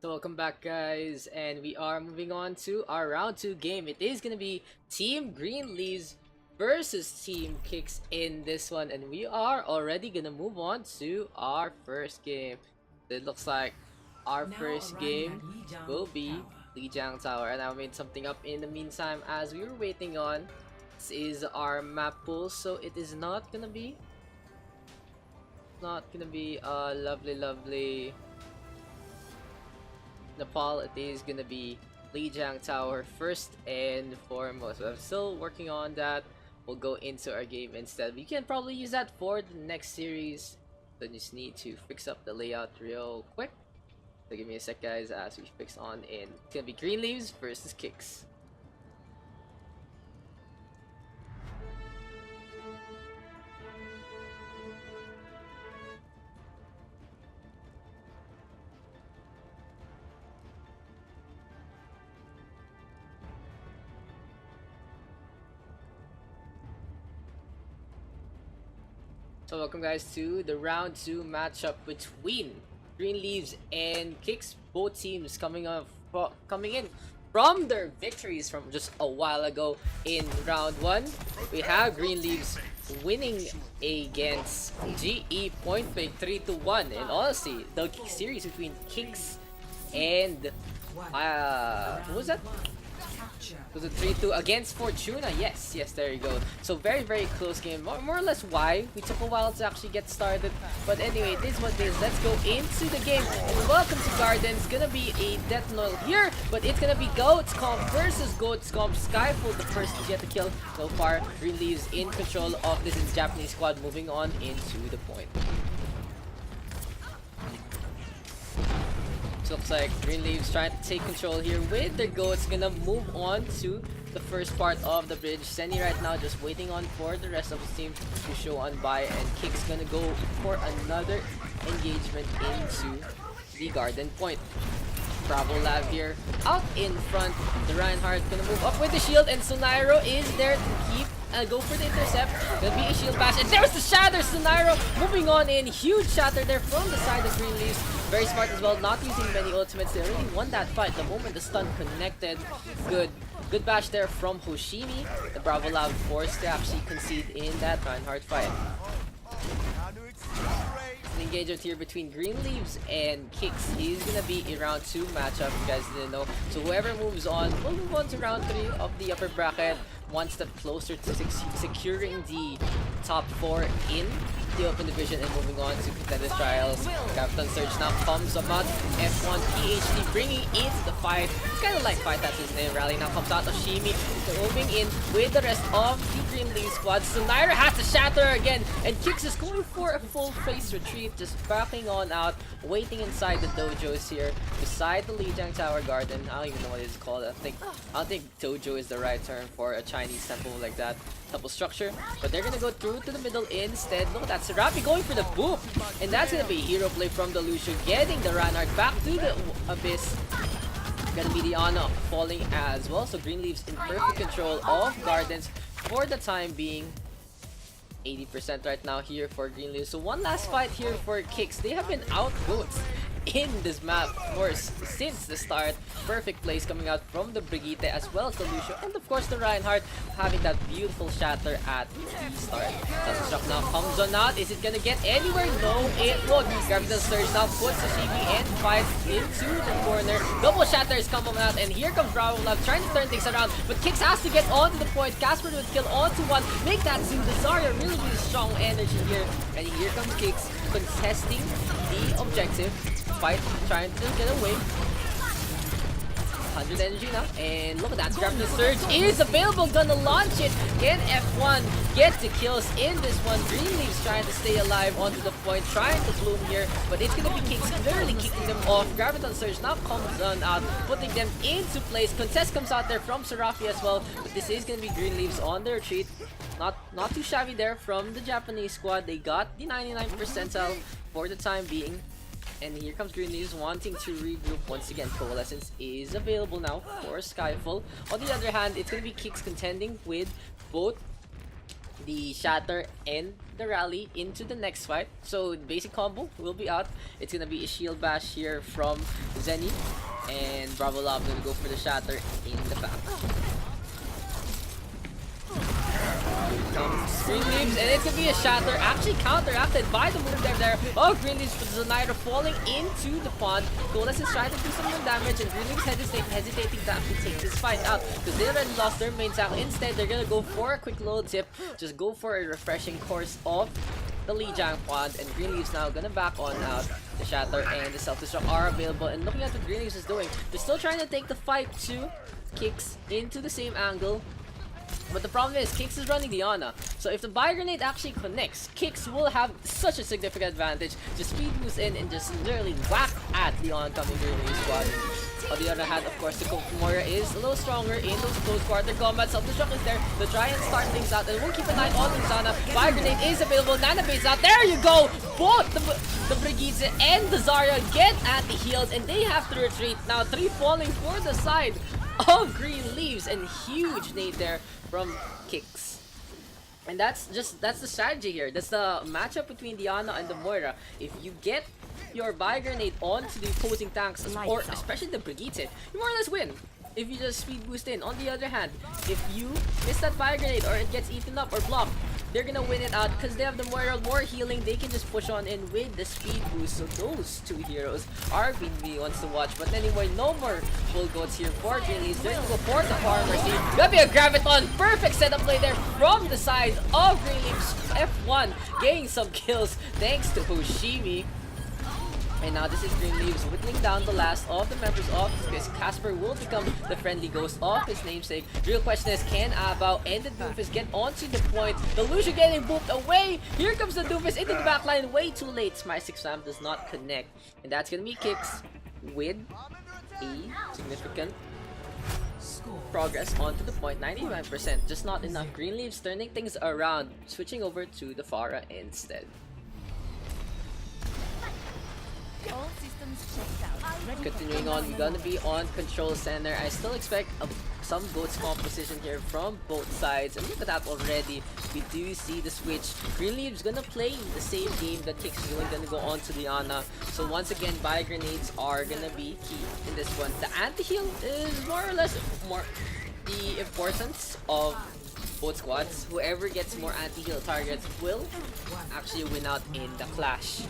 So welcome back guys, and we are moving on to our round 2 game. It is gonna be Team Green Leaves versus Team KIX in this one, and we are already gonna move on to our first game. It looks like our first game will be Lijiang Tower, and I made something up in the meantime as we were waiting on. This is our map pool, so it is not gonna be lovely Nepal. It is gonna be Lijiang Tower first and foremost. I'm still working on that. We'll go into our game instead. We can probably use that for the next series. So just need to fix up the layout real quick. So give me a sec guys as we fix on in. It's gonna be Green Leaves versus KIX. So welcome guys to the round 2 matchup between Green Leaves and KIX. Both teams coming in from their victories from just a while ago in round 1. We have Green Leaves winning against GE Point Blank 3-1. And honestly, the series between KIX and who was that? Was it 3-2 against Fortuna? Yes, there you go. So very close game. More or less why we took a while to actually get started. But anyway, this is what it is. Let's go into the game. And welcome to Garden. It's gonna be a Death Knell here, but it's gonna be Goats Comp versus Goats Comp. Skyfall the first to get the kill so far. Green Leaves in control of this Japanese squad, moving on into the point. Looks like Green Leaves trying to take control here with their goats. Gonna move on to the first part of the bridge. Senny right now just waiting on for the rest of his team to show on by, and KIX gonna go for another engagement into the Garden Point. Bravo Lab here out in front. The Reinhardt gonna move up with the shield, and Sunairo is there to keep go for the intercept. Gonna be a shield bash, and there's the shatter. Sunairo moving on in. Huge shatter there from the side of Green Leaves. Very smart as well, not using many ultimates. They already won that fight the moment the stun connected. Good bash there from Hoshimi. The Bravo Lab forced to actually concede in that Reinhardt fight. An engagement here between Green Leaves and KIX is gonna be a round 2 matchup, you guys didn't know. So whoever moves on will move on to round 3 of the upper bracket, one step closer to securing the top 4 in the open division and moving on to contender trials. Captain Surge now comes about. F1 PhD bringing into the fight. It's kind of like fight, that's his name. Rally now comes out. Oshimi moving in with the rest of the Green League squad. Sunairo has to shatter again, and KIX is going for a full face retreat, just backing on out, waiting inside the dojos here beside the Lijiang Tower Garden. I don't even know what it's called. I don't think dojo is the right term for a Chinese temple like that. Temple structure, but they're gonna go through to the middle instead. Look at that, Serapi going for the boop, and that's gonna be a hero play from the Lucio, getting the Reinhardt back to the Abyss. Gonna be the Ana falling as well, so Green Leaves in perfect control of Gardens for the time being. 80% right now here for Green Leaves. So one last fight here for KIX. They have been out goats in this map, of course, since the start. Perfect plays coming out from the Brigitte as well as the Lucio, and of course the Reinhardt having that beautiful shatter at the start. Shock now comes on out. Is it gonna get anywhere? No, it won't. Graviton Surge now puts Sashimi and fights into the corner. Double shatter is coming out, and here comes Bravo Lab trying to turn things around, but KIX has to get onto the point. Casper would kill onto one, make that two. The Zarya really strong energy here, and here comes KIX contesting the objective. Fight, trying to get away. 100 energy now, and look at that, Graviton Surge is available, gonna launch it. Can F1 get the kills in this one? Green Leaves trying to stay alive onto the point, trying to bloom here, but it's gonna be KIX literally kicking them off. Graviton Surge now comes on out, putting them into place. Contest comes out there from Serafi as well, but this is gonna be Green Leaves on their retreat. Not too shabby there from the Japanese squad. They got the 99 percentile for the time being. And here comes Green Leaves wanting to regroup once again. Coalescence is available now for Skyfall. On the other hand, it's going to be KIX contending with both the Shatter and the Rally into the next fight. So basic combo will be out. It's gonna be a shield bash here from Zenny, and Bravo Love gonna go for the Shatter in the back. Green Leaves, and it's gonna be a Shatter, actually counteracted by the move there. Oh, Green Leaves with Zanira falling into the pond. Colas is trying to do some more damage, and Green Leaves hesitating to actually take this fight out because they already lost their main tackle. Instead, they're gonna go for a quick load tip, just go for a refreshing course of the Lijiang pond, and Green Leaves now gonna back on out. The Shatter and the Self-Destruct are available, and looking at what Green Leaves is doing, they're still trying to take the fight to KIX into the same angle. But the problem is, KIX is running Diana. So if the Bio Grenade actually connects, KIX will have such a significant advantage. Just speed boost in and just literally whack at the oncoming Green Leaf squad. On the other hand, of course, the Moira is a little stronger in those close quarter combats. Self-Destruct is there to try and start things out. And we'll keep an eye on Lizana. Bio Grenade is available. Nana base out. There you go! Both the Brigitte and the Zarya get anti-healed, and they have to retreat. Now 3 falling for the side of Green Leaves, and huge nade there from KIX. And that's the strategy here. That's the matchup between Diana and the Moira. If you get your Bio Grenade onto the opposing tanks, or especially the Brigitte, you more or less win if you just speed boost in. On the other hand, if you miss that Bio Grenade or it gets eaten up or blocked, they're gonna win it out because they have the Moira, more healing. They can just push on in with the speed boost. So those two heroes are being the ones to watch. But anyway, no more full goats here for Green Leaves. They're gonna go for the farmer. See, gonna be a Graviton. Perfect setup play there from the side of Green Leaves. F1 getting some kills thanks to Hoshimi. And now this is Green Leaves whittling down the last of the members of this. Casper will become the friendly ghost of his namesake. Real question is, can Abao and the Doofus get onto the point? The Lucio getting booped away. Here comes the Doofus into the backline. Way too late. Smite 6 Slam does not connect. And that's gonna be KIX with a significant progress onto the point. 99%, just not enough. Green Leaves turning things around, switching over to the Pharah instead. All systems checked out. Continuing on, we're gonna be on control center. I still expect some goats composition here from both sides. And look at that already. We do see the switch. Green Leaves gonna play the same game that KIX is doing, gonna go on to Diana. So once again, Bio Grenades are gonna be key in this one. The anti-heal is more or less the importance of both squads. Whoever gets more anti-heal targets will actually win out in the clash.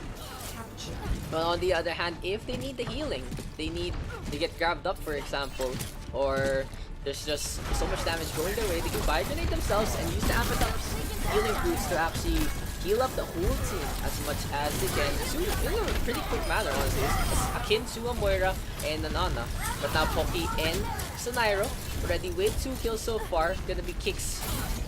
But on the other hand, if they need the healing, they get grabbed up, for example, or there's just so much damage going their way, they can Bio Grenade themselves and use the Amphatam's healing boots to actually heal up the whole team as much as they can in a pretty quick manner, honestly. It's akin to a Moira and an Ana. But now Poki and Saniro already with 2 kills so far. Gonna be KIX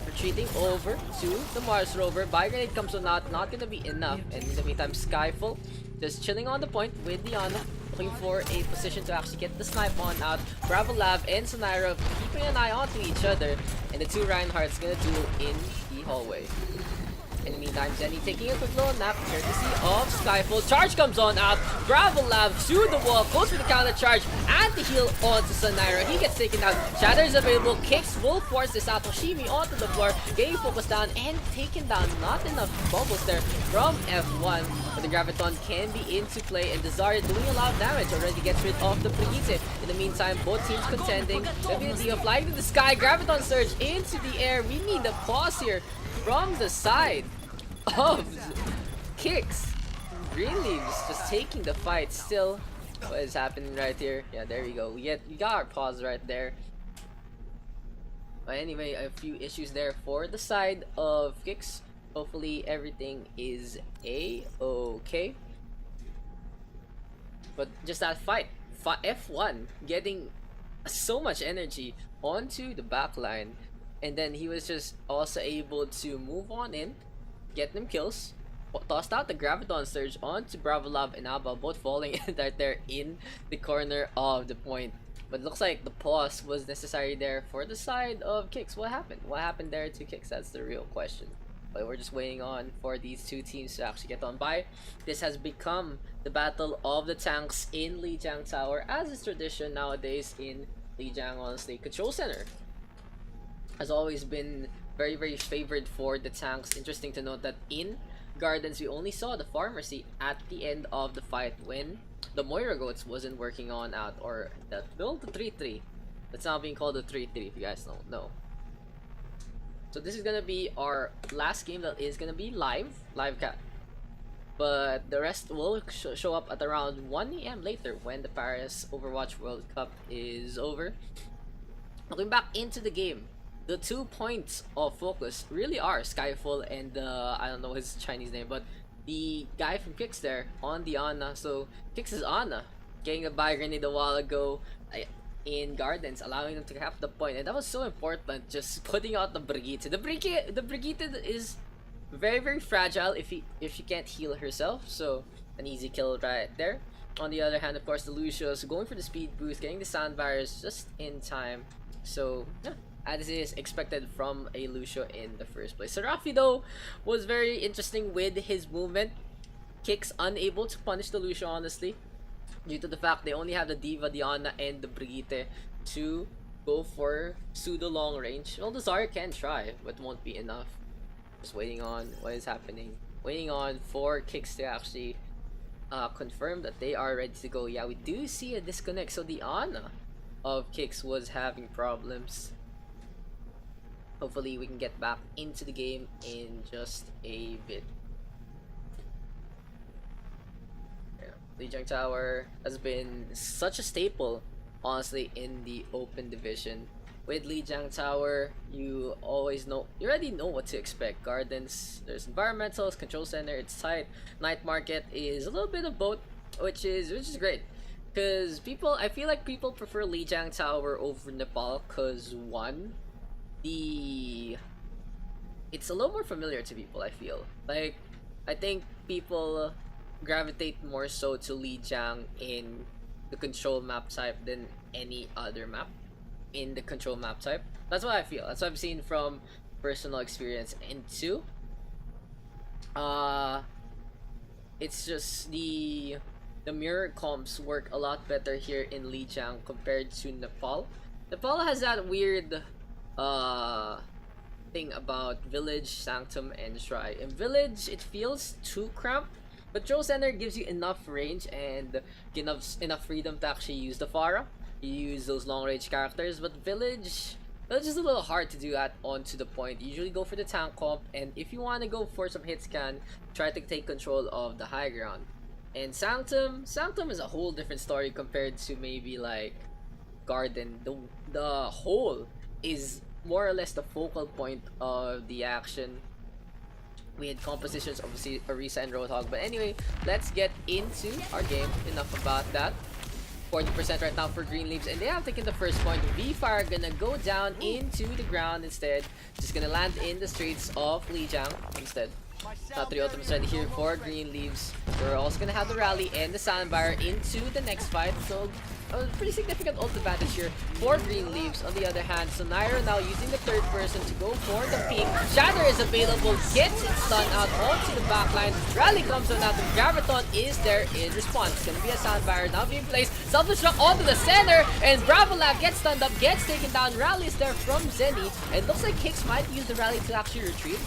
retreating over to the Mars Rover. Bio Grenade comes on out, not gonna be enough. And in the meantime, Skyfall just chilling on the point with Diana, looking for a position to actually get the snipe on out. Bravo Lab and Sanira keeping an eye onto each other, and the 2 Reinhardts gonna duel in the hallway. In the meantime, Zenny taking a quick little nap, courtesy of Skyfall. Charge comes on out. Bravo Lab to the wall, goes for the counter charge, and the heal onto Sanira. He gets taken out. Shatter is available. KIX will force this out. Hoshimi onto the floor, getting focused down and taken down. Not enough bubbles there from F1, but the Graviton can be into play, and the Zarya doing a lot of damage. Already gets rid of the Brigitte. In the meantime, both teams contending. WD flying to the sky. Graviton surge into the air. We need a pause here from the side of KIX. Green Leaves just taking the fight still. What is happening right here? Yeah, there we go. We got our pause right there. But anyway, a few issues there for the side of KIX. Hopefully everything is a-okay. But just that fight. F1 getting so much energy onto the back line. And then he was just also able to move on in, get them kills, tossed out the Graviton Surge onto Bravo Lab and Abba, both falling right there in the corner of the point. But looks like the pause was necessary there for the side of KIX. What happened? What happened there to KIX? That's the real question. But we're just waiting on for these two teams to actually get on by. This has become the battle of the tanks in Lijiang Tower, as is tradition nowadays in Lijiang, honestly. Control Center. has always been very favored for the tanks. Interesting to note that in Gardens we only saw the Pharmacy at the end of the fight when the Moira Goats wasn't working on out, or the build the 3-3. That's now being called the 3-3 if you guys don't know. So this is gonna be our last game that is gonna be live cat. But the rest will show up at around 1 AM later when the Paris Overwatch World Cup is over. Looking back into the game, the 2 points of focus really are Skyfall and I don't know his Chinese name, but the guy from KIX there on the Ana. So KIX is Ana getting a buy grenade a while ago in Gardens, allowing them to cap the point, and that was so important. Just putting out the Brigitte. The Brigitte is very fragile if she can't heal herself. So an easy kill right there. On the other hand, of course, the Lucius going for the speed boost, getting the sound barriers just in time. So yeah, as is expected from a Lucio in the first place. Serafi though was very interesting with his movement. KIX unable to punish the Lucio honestly, due to the fact they only have the Diva, Diana, and the Brigitte to go for pseudo long range. Well, the Zarya can try, but won't be enough. Just waiting on what is happening. Waiting on for KIX to actually confirm that they are ready to go. Yeah, we do see a disconnect. So the Ana of KIX was having problems. Hopefully we can get back into the game in just a bit. Lijiang Tower has been such a staple, honestly, in the open division. With Lijiang Tower, you already know what to expect. Gardens, there's environmentals, control center, it's tight. Night market is a little bit of both, which is great. Because I feel like people prefer Lijiang Tower over Nepal, because one, it's a little more familiar to people. I feel like I think people gravitate more so to Lijiang in the control map type than any other map in the control map type. That's what I feel. That's what I've seen from personal experience. And two, it's just the mirror comps work a lot better here in Lijiang compared to Nepal. Nepal has that weird thing about Village, Sanctum, and Shrine. In Village, it feels too cramped, but Control Center gives you enough range and enough freedom to actually use the Pharah. You use those long range characters, but Village is a little hard to do that onto the point. You usually go for the tank comp, and if you want to go for some hit scan, try to take control of the high ground. And Sanctum is a whole different story compared to maybe like Garden. The whole is more or less the focal point of the action. We had compositions, obviously Orisa and Roadhog. But anyway, let's get into our game. Enough about that. 40% right now for Green Leaves, and they have taken the first point. V-Fire gonna go down into the ground instead. Just gonna land in the streets of Lijiang instead. Now 3 ultimates ready here for Green Leaves. We're also gonna have the rally and the Sandbar into the next fight. So a pretty significant ult advantage here for Green Leaves. On the other hand, so Nairo now using the third person to go for the peek. Shatter is available, gets it stunned out onto the backline. Rally comes on out, and Graviton is there in response. It's gonna be a sound barrier now being placed. Self-destruct onto the center, and Bravolab gets stunned up, gets taken down. Rally is there from Zenny, and looks like KIX might use the rally to actually retreat.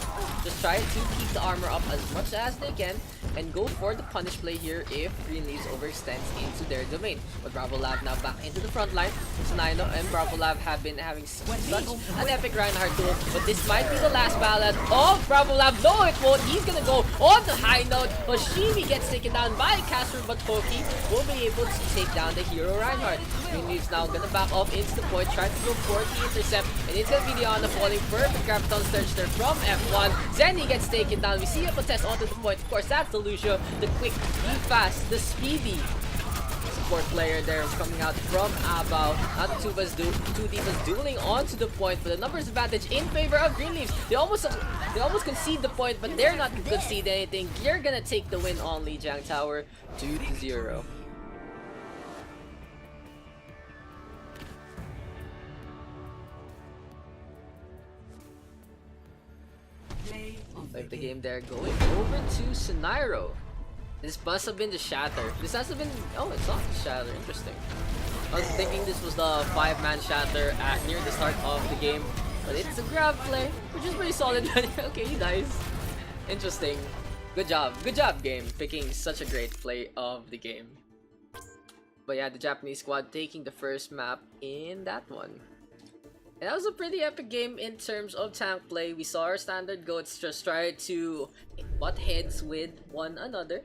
Just try to keep the armor up as much as they can, and go for the punish play here if Green Leaves overextends into their domain. But Bravolab now back into the front line. Naino and Bravolab have been having such an epic Reinhardt duel, but this might be the last ballad of Bravolab. No, it won't. He's gonna go on the high note. Hoshimi gets taken down by Casper, but Koki will be able to take down the hero Reinhardt. Green Leaves now gonna back off into the point, trying to go for the intercept, and it's gonna be the Diana falling. Perfect Graviton surge there from F1. Zenny gets taken down. We see a contest onto the point. Of course, that's the Lucio, the quick, the fast, the speedy support player there coming out from Abao. Now the two divas dueling onto the point, but the numbers advantage in favor of Green Leaves. They almost concede the point, but they're not gonna concede anything. You're gonna take the win on Lijiang Tower 2-0. Like the game there, going over to Scenario. This must have been the Shatter. This has been... Oh, it's not the Shatter. Interesting. I was thinking this was the 5-man Shatter at near the start of the game. But it's a grab play, which is pretty solid. Okay, he dies. Interesting. Good job. Good job, game. Picking such a great play of the game. But yeah, the Japanese squad taking the first map in that one. And that was a pretty epic game in terms of tank play. We saw our standard goats just try to butt heads with one another.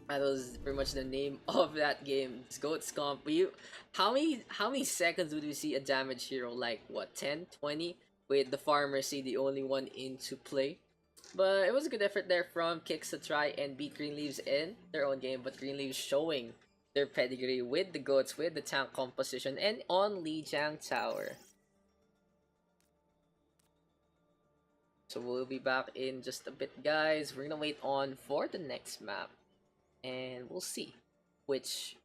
That was pretty much the name of that game. It's Goats Comp. How many seconds would we see a damage hero? Like what, 10, 20? With the Pharmacy the only one into play. But it was a good effort there from KIX to try and beat Greenleaves in their own game. But Greenleaves showing their pedigree with the goats, with the tank composition, and on Lijiang Tower. So we'll be back in just a bit, guys. We're gonna wait on for the next map, and we'll see which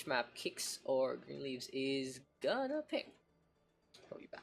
map KIX or Greenleaves is gonna pick. We'll be back.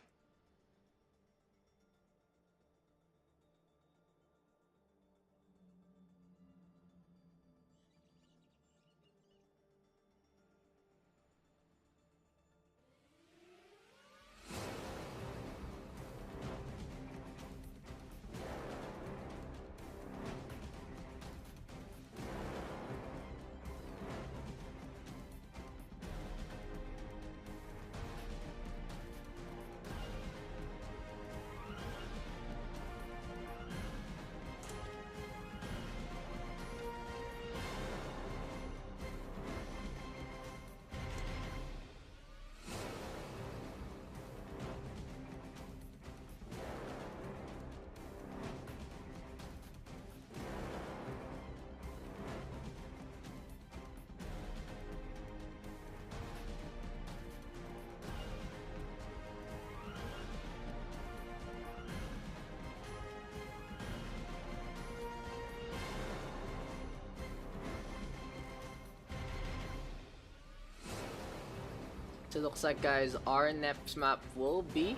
So it looks like, guys, our next map will be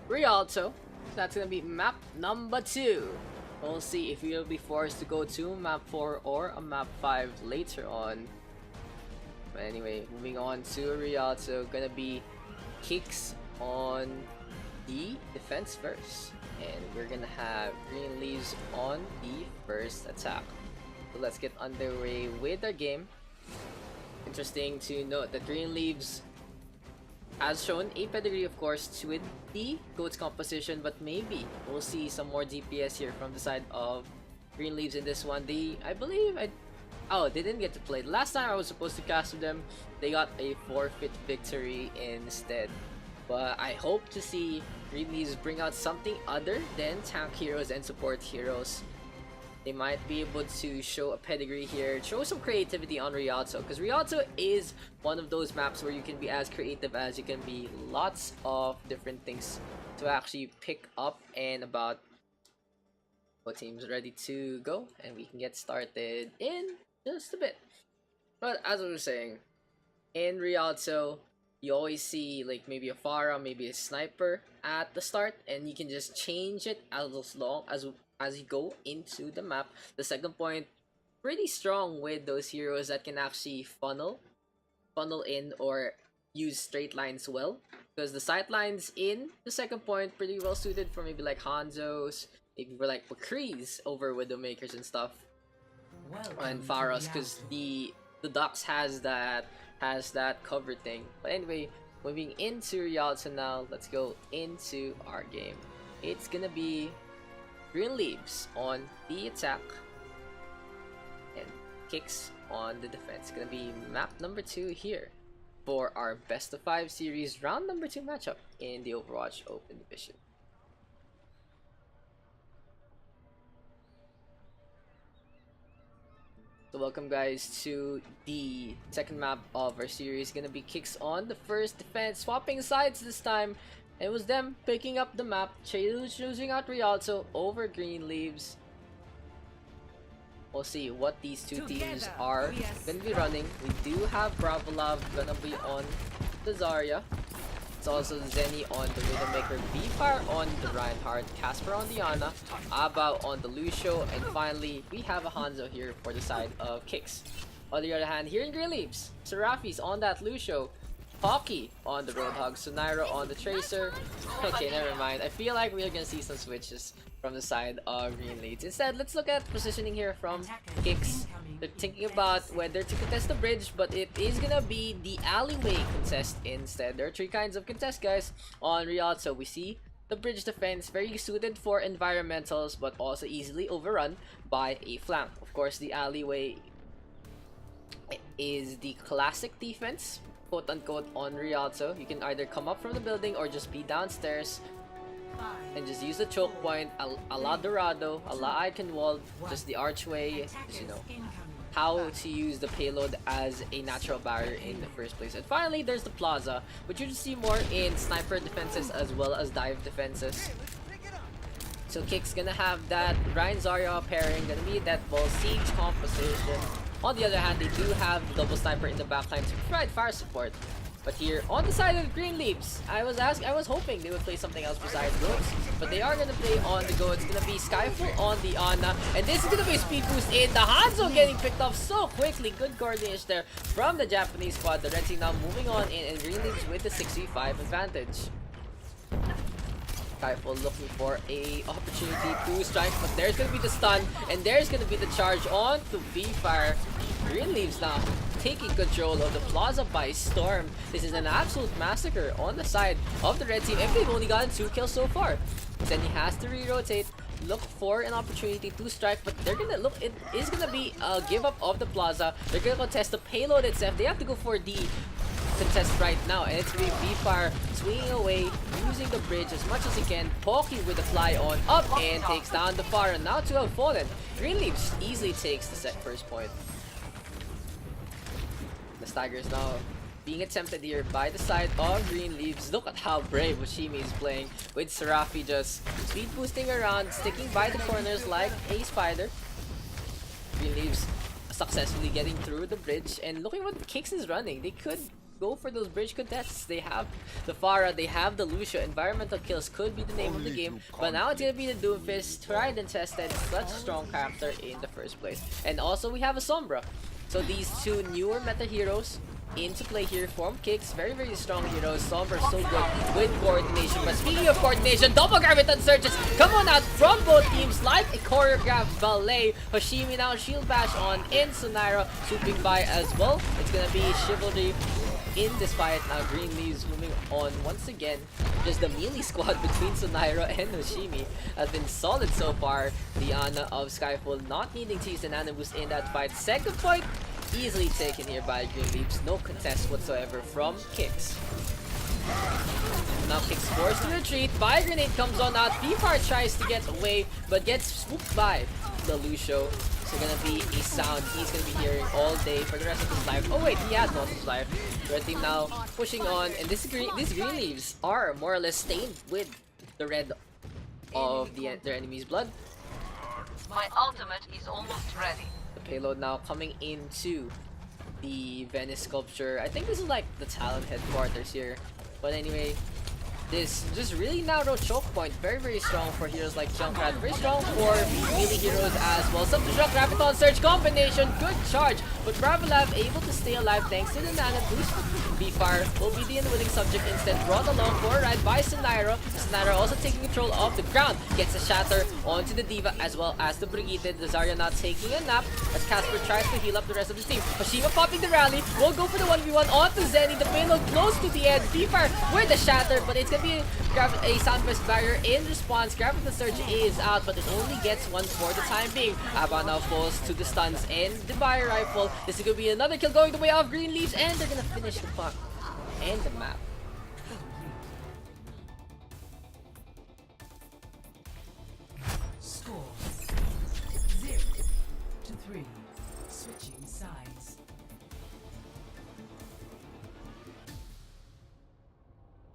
Rialto. So that's gonna be map number 2. We'll see if we'll be forced to go to map 4 or a map 5 later on. But anyway, moving on to Rialto, gonna be KIX on the defense first. And we're gonna have Greenleaves on the first attack. So let's get underway with our game. Interesting to note that Greenleaves has shown a pedigree, of course, with the goats composition, but maybe we'll see some more DPS here from the side of Greenleaves in this one. They didn't get to play. The last time I was supposed to cast with them, they got a forfeit victory instead. But I hope to see Greenleaves bring out something other than tank heroes and support heroes. They might be able to show a pedigree here, show some creativity on Rialto, because Rialto is one of those maps where you can be as creative as you can be. Lots of different things to actually pick up, and about what team's ready to go, and we can get started in just a bit. But as I was saying, in Rialto, you always see like maybe a Pharah, maybe a sniper at the start, and you can just change it as long as you go into the map. The second point, pretty strong with those heroes that can actually funnel in or use straight lines well, because the sight lines in the second point pretty well suited for maybe like Hanzos, maybe for like McCree's over Widowmakers and stuff, and Pharos, because the Daks has that cover thing. But anyway, moving into Rialto now, let's go into our game. It's gonna be Greenleaves on the attack and KIX on the defense. It's gonna be map number 2 here for our best of 5 series round number 2 matchup in the Overwatch Open Division. So welcome, guys, to the second map of our series. Gonna be KIX on the first defense, swapping sides this time. It was them picking up the map, choosing out Rialto over Greenleaves. We'll see what these two teams are gonna be running. We do have Bravolov gonna be on the Zarya. It's also Zenny on the Widowmaker, V-Fire on the Reinhardt, Casper on the Ana, Abao on the Lucio, and finally we have a Hanzo here for the side of KIX. On the other hand, here in Greenleaves, Seraphi's on that Lucio. Pocky on the Roadhog, Sunairo on the Tracer. Okay, never mind. I feel like we're gonna see some switches from the side of Green Leads. Instead, let's look at positioning here from KIX. They're thinking about whether to contest the bridge, but it is gonna be the alleyway contest instead. There are three kinds of contest, guys, on Rialto. We see the bridge defense, very suited for environmentals, but also easily overrun by a flank. Of course, the alleyway is the classic defense, quote unquote, on Rialto. You can either come up from the building or just be downstairs and just use the choke point a la Dorado, a la Eichenwald, just the archway, just, you know, how to use the payload as a natural barrier in the first place. And finally, there's the plaza, which you just see more in sniper defenses as well as dive defenses. So KIX gonna have that Ryan Zarya pairing, gonna be that ball siege composition. On the other hand, they do have the double sniper in the backline to provide fire support. But here, on the side of the Green Leaves, I was hoping they would play something else besides Goats, but they are gonna play on the Go. It's gonna be Skyfall on the Ana, and this is gonna be a speed boost in the Hanzo getting picked off so quickly. Good coordination there from the Japanese squad. The Red Team now moving on in, and Green Leaves with the 6v5 advantage. Skyfall looking for a opportunity to strike, but there's gonna be the stun, and there's gonna be the charge on to V-Fire. Green Leaves now taking control of the plaza by storm. This is an absolute massacre on the side of the Red Team, and they've only gotten 2 kills so far. Then he has to re-rotate, look for an opportunity to strike, but they're gonna look, it is gonna be a give up of the plaza. They're gonna contest the payload itself. They have to go for the contest right now, and it's gonna be V-Fire swinging away, using the bridge as much as he can. Pocky with the fly on up and takes down the Pharah. Now to have fallen. Green Leaves easily takes the first point. The Staggers now being attempted here by the side of Green Leaves. Look at how brave Hoshimi is playing, with Serafi just speed boosting around, sticking by the corners like a spider. Green Leaves successfully getting through the bridge, and looking what KIX is running. They could go for those bridge contests. They have the Pharah, they have the Lucio. Environmental kills could be the name of the game, but now it's gonna be the Doomfist, tried and tested, such a strong character in the first place. And also we have a Sombra. So these two newer meta heroes into play here from KIX. Very, very strong heroes. Sombra so good with coordination. But speaking of coordination, double graviton surges come on out from both teams like a choreographed ballet. Hoshimi now shield bash on in, Sunairo swooping by as well. It's gonna be Chivalry in this fight. Now Green Leaves moving on once again. Just the melee squad between Sunairo and Hoshimi has been solid so far. The Ana of Skyfall not needing to use an Anubis in that fight. Second point easily taken here by Green Leaves. No contest whatsoever from KIX. Now KIX forced to retreat. Fire grenade comes on out. V-Fire tries to get away, but gets swooped by the Lucio. So gonna be a sound he's gonna be hearing all day for the rest of his life. Oh wait, he has lost his life. Red Team now pushing on, and these Green Leaves are more or less stained with the red of their enemy's blood. My ultimate is almost ready. The payload now coming into the Venice sculpture. I think this is like the talent headquarters here. But anyway, this just really narrow choke point. Very, very strong for heroes like Junkrat. Very strong for melee heroes as well. Some Junk Graviton Surge combination. Good charge. But Bravolav able to stay alive thanks to the Nana boost. V-Fire will be the unwilling subject instead. Brought along for a ride by Sunairo. Sunairo also taking control of the ground. Gets a shatter onto the Diva as well as the Brigitte. The Zarya now taking a nap as Casper tries to heal up the rest of the team. Hoshima popping the rally. Will go for the 1v1 onto Zenny. The payload close to the end. V-Fire with the shatter, but it's gonna be a Soundburst barrier in response. Graviton Surge is out, but it only gets one for the time being. Aba now falls to the stuns and the Fire Rifle. This is gonna be another kill going the way of Green Leaves, and they're gonna finish the puck and the map. Score 0-3. Switching sides.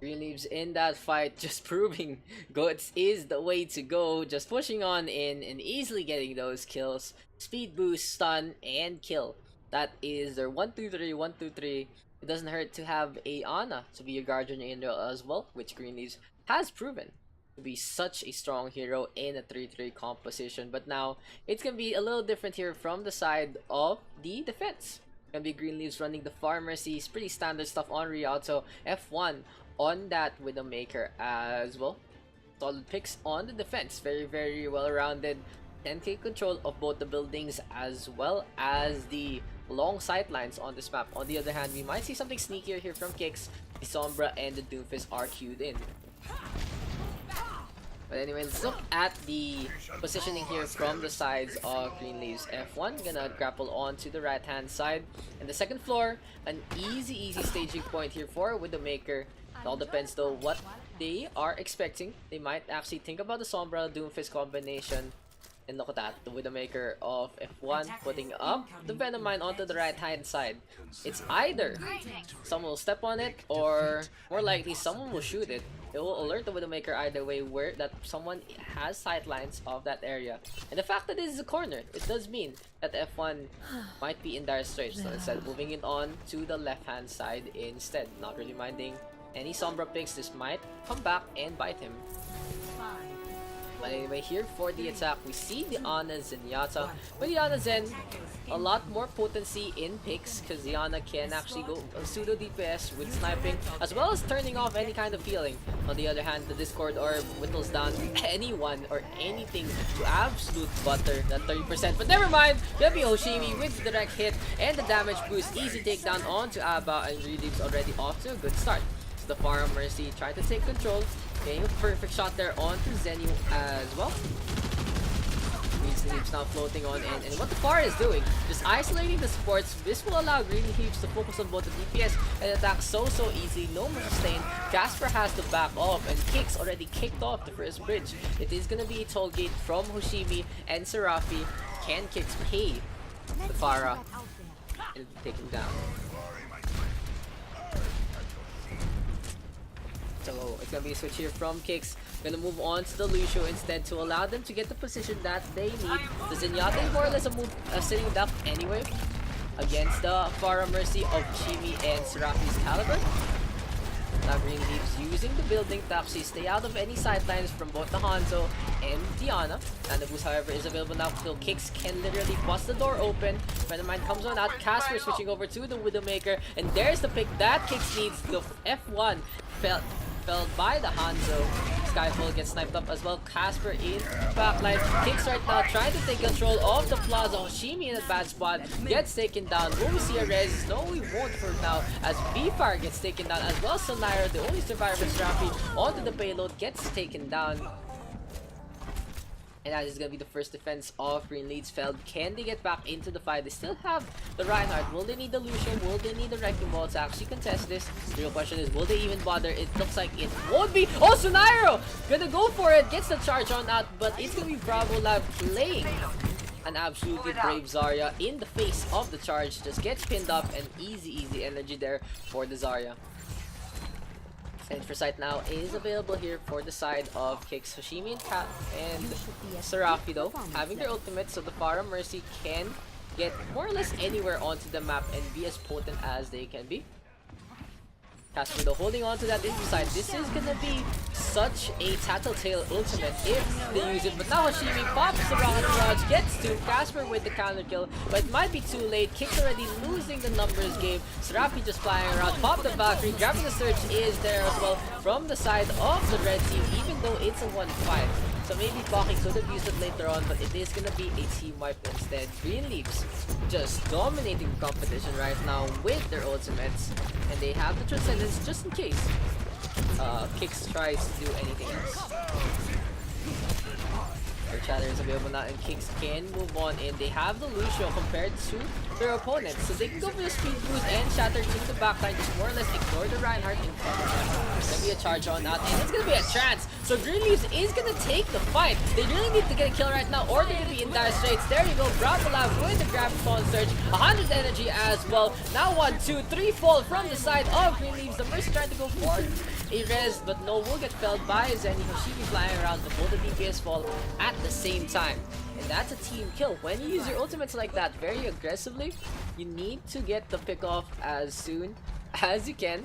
Green Leaves in that fight, just proving Goats is the way to go. Just pushing on in and easily getting those kills. Speed boost, stun, and kill. That is their 1-2-3, 1-2-3. It doesn't hurt to have a Ana to be your Guardian Angel as well, which Green Leaves has proven to be such a strong hero in a 3-3 composition. But now it's gonna be a little different here from the side of the defense. Gonna be Green Leaves running the Pharmacies, pretty standard stuff on Rialto. F1 on that Widowmaker as well. Solid picks on the defense, very well rounded. 10k control of both the buildings as well as the long sightlines on this map. On the other hand, we might see something sneakier here from KIX. The Sombra and the Doomfist are queued in. But anyway, let's look at the positioning here from the sides of Green Leaves. F1 gonna grapple on to the right hand side. And the second floor, an easy staging point here for Widowmaker. It all depends though what they are expecting. They might actually think about the Sombra Doomfist combination. And look at that, the Widowmaker of F1 putting up the Venom Mine onto the right hand side. It's either someone will step on it or more likely someone will shoot it. It will alert the Widowmaker either way where that someone has sightlines of that area. And the fact that this is a corner, it does mean that F1 might be in dire straits. So instead moving it on to the left hand side instead. Not really minding any Sombra picks, this might come back and bite him. But anyway, here for the attack, we see the Ana Zenyatta. With the Ana Zen, a lot more potency in picks because the Ana can actually go pseudo DPS with sniping as well as turning off any kind of healing. On the other hand, the Discord Orb whittles down anyone or anything to absolute butter, that 30%. But never mind, gonna be Hoshimi with the direct hit and the damage boost. Easy takedown onto Abba, and Green Leaves already off to a good start. So the Pharah Mercy trying to take control. Getting a perfect shot there onto Zenyu as well. Green Leaves now floating on in. And what the Pharah is doing, just isolating the supports. This will allow Green Leaves to focus on both the DPS and attack so easily. No more sustain. Casper has to back off, and KIX already kicked off the first bridge. It is gonna be a toll gate from Hoshimi and Serafi. Can KIX pay the Pharah and take him down? So it's gonna be a switch here from KIX. Gonna move on to the Lucio instead to allow them to get the position that they need. The Zenyatta is more or less a sitting duck anyway against the Pharah Mercy of Chimi and Serafi's Caliber. Now Green Leaves using the building to actually stay out of any sidelines from both the Hanzo and Diana. Anubis, however, is available now, so KIX can literally bust the door open. Venomine comes on out, Casper switching over to the Widowmaker, and there's the pick that KIX needs. The F1 fell by the Hanzo. Skyfall gets sniped up as well. Casper in backline. KIX right now trying to take control of the plaza. Hoshimi in a bad spot gets taken down. Will we see a res? No, we won't for now, as V-Fire gets taken down as well. Sonairo, the only survivor, Strappy onto the payload, gets taken down. And that is going to be the first defense of Green Leaves Feld. Can they get back into the fight? They still have the Reinhardt. Will they need the Lucian? Will they need the Wrecking Ball to actually contest this? The real question is, will they even bother? It looks like it won't be. Oh, Sonairo! Gonna go for it. Gets the charge on out, but it's going to be Bravo Lab playing an absolutely brave Zarya in the face of the charge. Just gets pinned up, and easy energy there for the Zarya. Send for sight now is available here for the side of KIX. Hoshimi and Serafi though having their ultimate, so the Pharah Mercy can get more or less anywhere onto the map and be as potent as they can be. Casper though holding on to that info side. This is gonna be such a tattletale ultimate if they use it, but now Hoshimi pops the rocket barrage, gets to Casper with the counter kill, but it might be too late. KIX already losing the numbers game. Serafi just flying around, pop the Valkyrie, grabbing the Surge is there as well from the side of the red team, even though it's a 1-5. So maybe Baki could have used it later on, but it is gonna be a team wipe instead. Green Leaves just dominating the competition right now with their ultimates, and they have the Transcendence just in case KIX tries to do anything else. Their Chatter is available now, and KIX can move on in. They have the Lucio compared to their opponents, so they can go for the speed boost and Shatter in the backline, just more or less ignore the Reinhardt in front of them. It's gonna be a charge on out, and it's gonna be a trance. So Green Leaves is gonna take the fight. They really need to get a kill right now, or they're gonna be in dire straits. There you go, Bravo Lab with the Graviton Surge, 100 energy as well. Now 1, 2, 3 fall from the side of Green Leaves. The Mercy trying to go for a res, but no, will get felled by Zenny. Hoshimi flying around, but both the DPS fall at the same time. And that's a team kill. When you use your ultimates like that very aggressively, you need to get the pick off as soon as you can.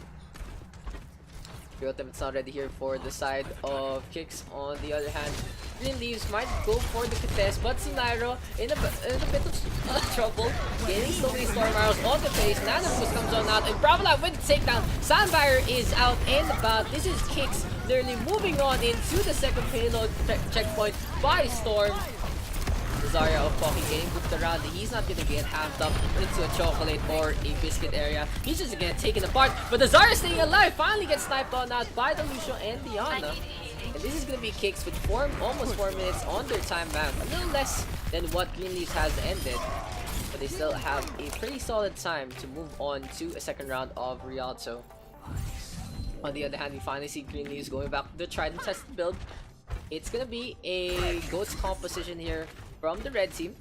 Ultimate's not ready here for the side of KIX. On the other hand, Green Leaves might go for the contest, but Sinairo in a bit of trouble. Getting slowly Storm Arrows on the face. Anubis comes on out, and Bravula with the takedown. Sandfire is out and about. This is KIX literally moving on into the second payload checkpoint by Storm. Zarya of Pocky getting booped around. He's not gonna get halved up into a chocolate or a biscuit area. He's just gonna get taken apart. But the Zarya staying alive finally gets sniped on out by the Lucio and the Ana. And this is gonna be KIX with almost 4 minutes on their time back. A little less than what Green Leaves has ended. But they still have a pretty solid time to move on to a second round of Rialto. On the other hand, we finally see Green Leaves going back to the tried and tested build. It's gonna be a Ghost composition here from the red team.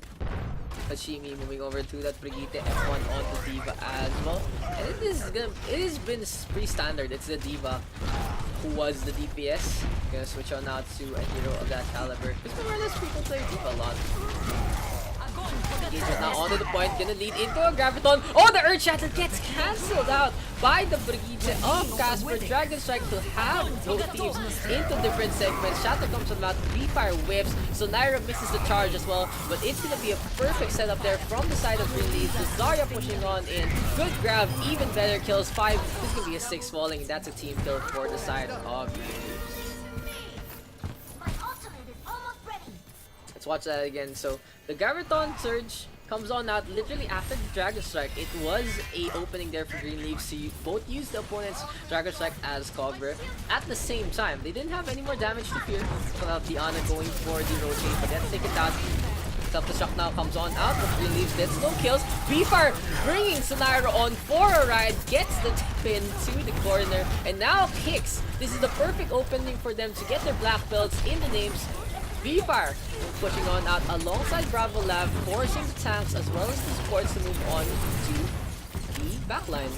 Hashimi moving over to that Brigitte F1 on the Diva as well. And it has been pretty standard. It's the Diva who was the DPS. Gonna switch on out to a hero of that caliber. Because more or less people play Diva a lot. Engagement now onto the point, gonna lead into a Graviton. Oh, the Earth Shatter gets cancelled out by the Brigitte of Casper. Dragon Strike to have both teams into different segments. Shatter comes on out, V-Fire whips, so Naira misses the charge as well. But it's gonna be a perfect setup there from the side of Green Leaves. The Zarya pushing on in. Good grab, even better kills. 5. This is gonna be a 6 falling. That's a team kill for the side of Green Leaves. Let's watch that again. So the Graviton Surge comes on out literally after the Dragon Strike. It was a opening there for Green Leaves, so you both use the opponent's Dragon Strike as cover at the same time. They didn't have any more damage to fear. So the Ana going for the rotate, but let's take it down. Self-destruct now comes on out, but Green Leaves gets no kills. B-Fire bringing Sonairo on for a ride, gets the pin to the corner, and now KIX. This is the perfect opening for them to get their black belts in the names. V-Fire pushing on out alongside Bravo Lab, forcing the tanks as well as the supports to move on to the backline.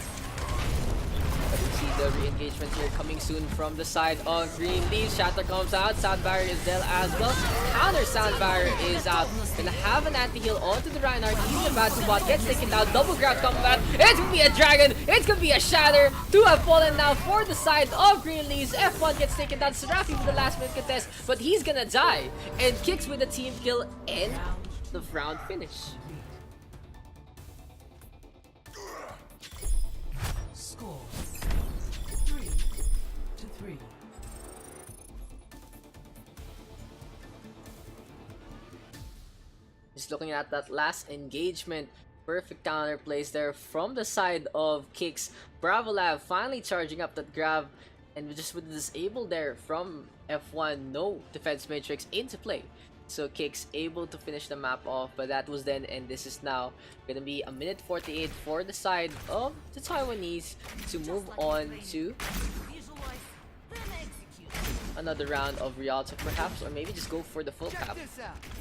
But we see the re-engagement here coming soon from the side of Green Leaves. Shatter comes out, Sound Barrier is there as well. Counter Sound Barrier is out. Gonna have an anti-heal onto the Reinhardt. He's about to bot, gets taken down. Double grab coming back. It's gonna be a Dragon. It's gonna be a Shatter. 2 have fallen now for the side of Green Leaves. F1 gets taken down. Serafi with the last minute contest, but he's gonna die. And KIX with a team kill and the round finish. Score 3-3. Just looking at that last engagement, perfect counter plays there from the side of KIX. Bravo Lab finally charging up that grab, and just with the disable there from F1, no defense matrix into play. So KIX able to finish the map off, but that was then, and this is now gonna be a minute 48 for the side of the Taiwanese to move on to another round of Rialto perhaps, or maybe just go for the full cap.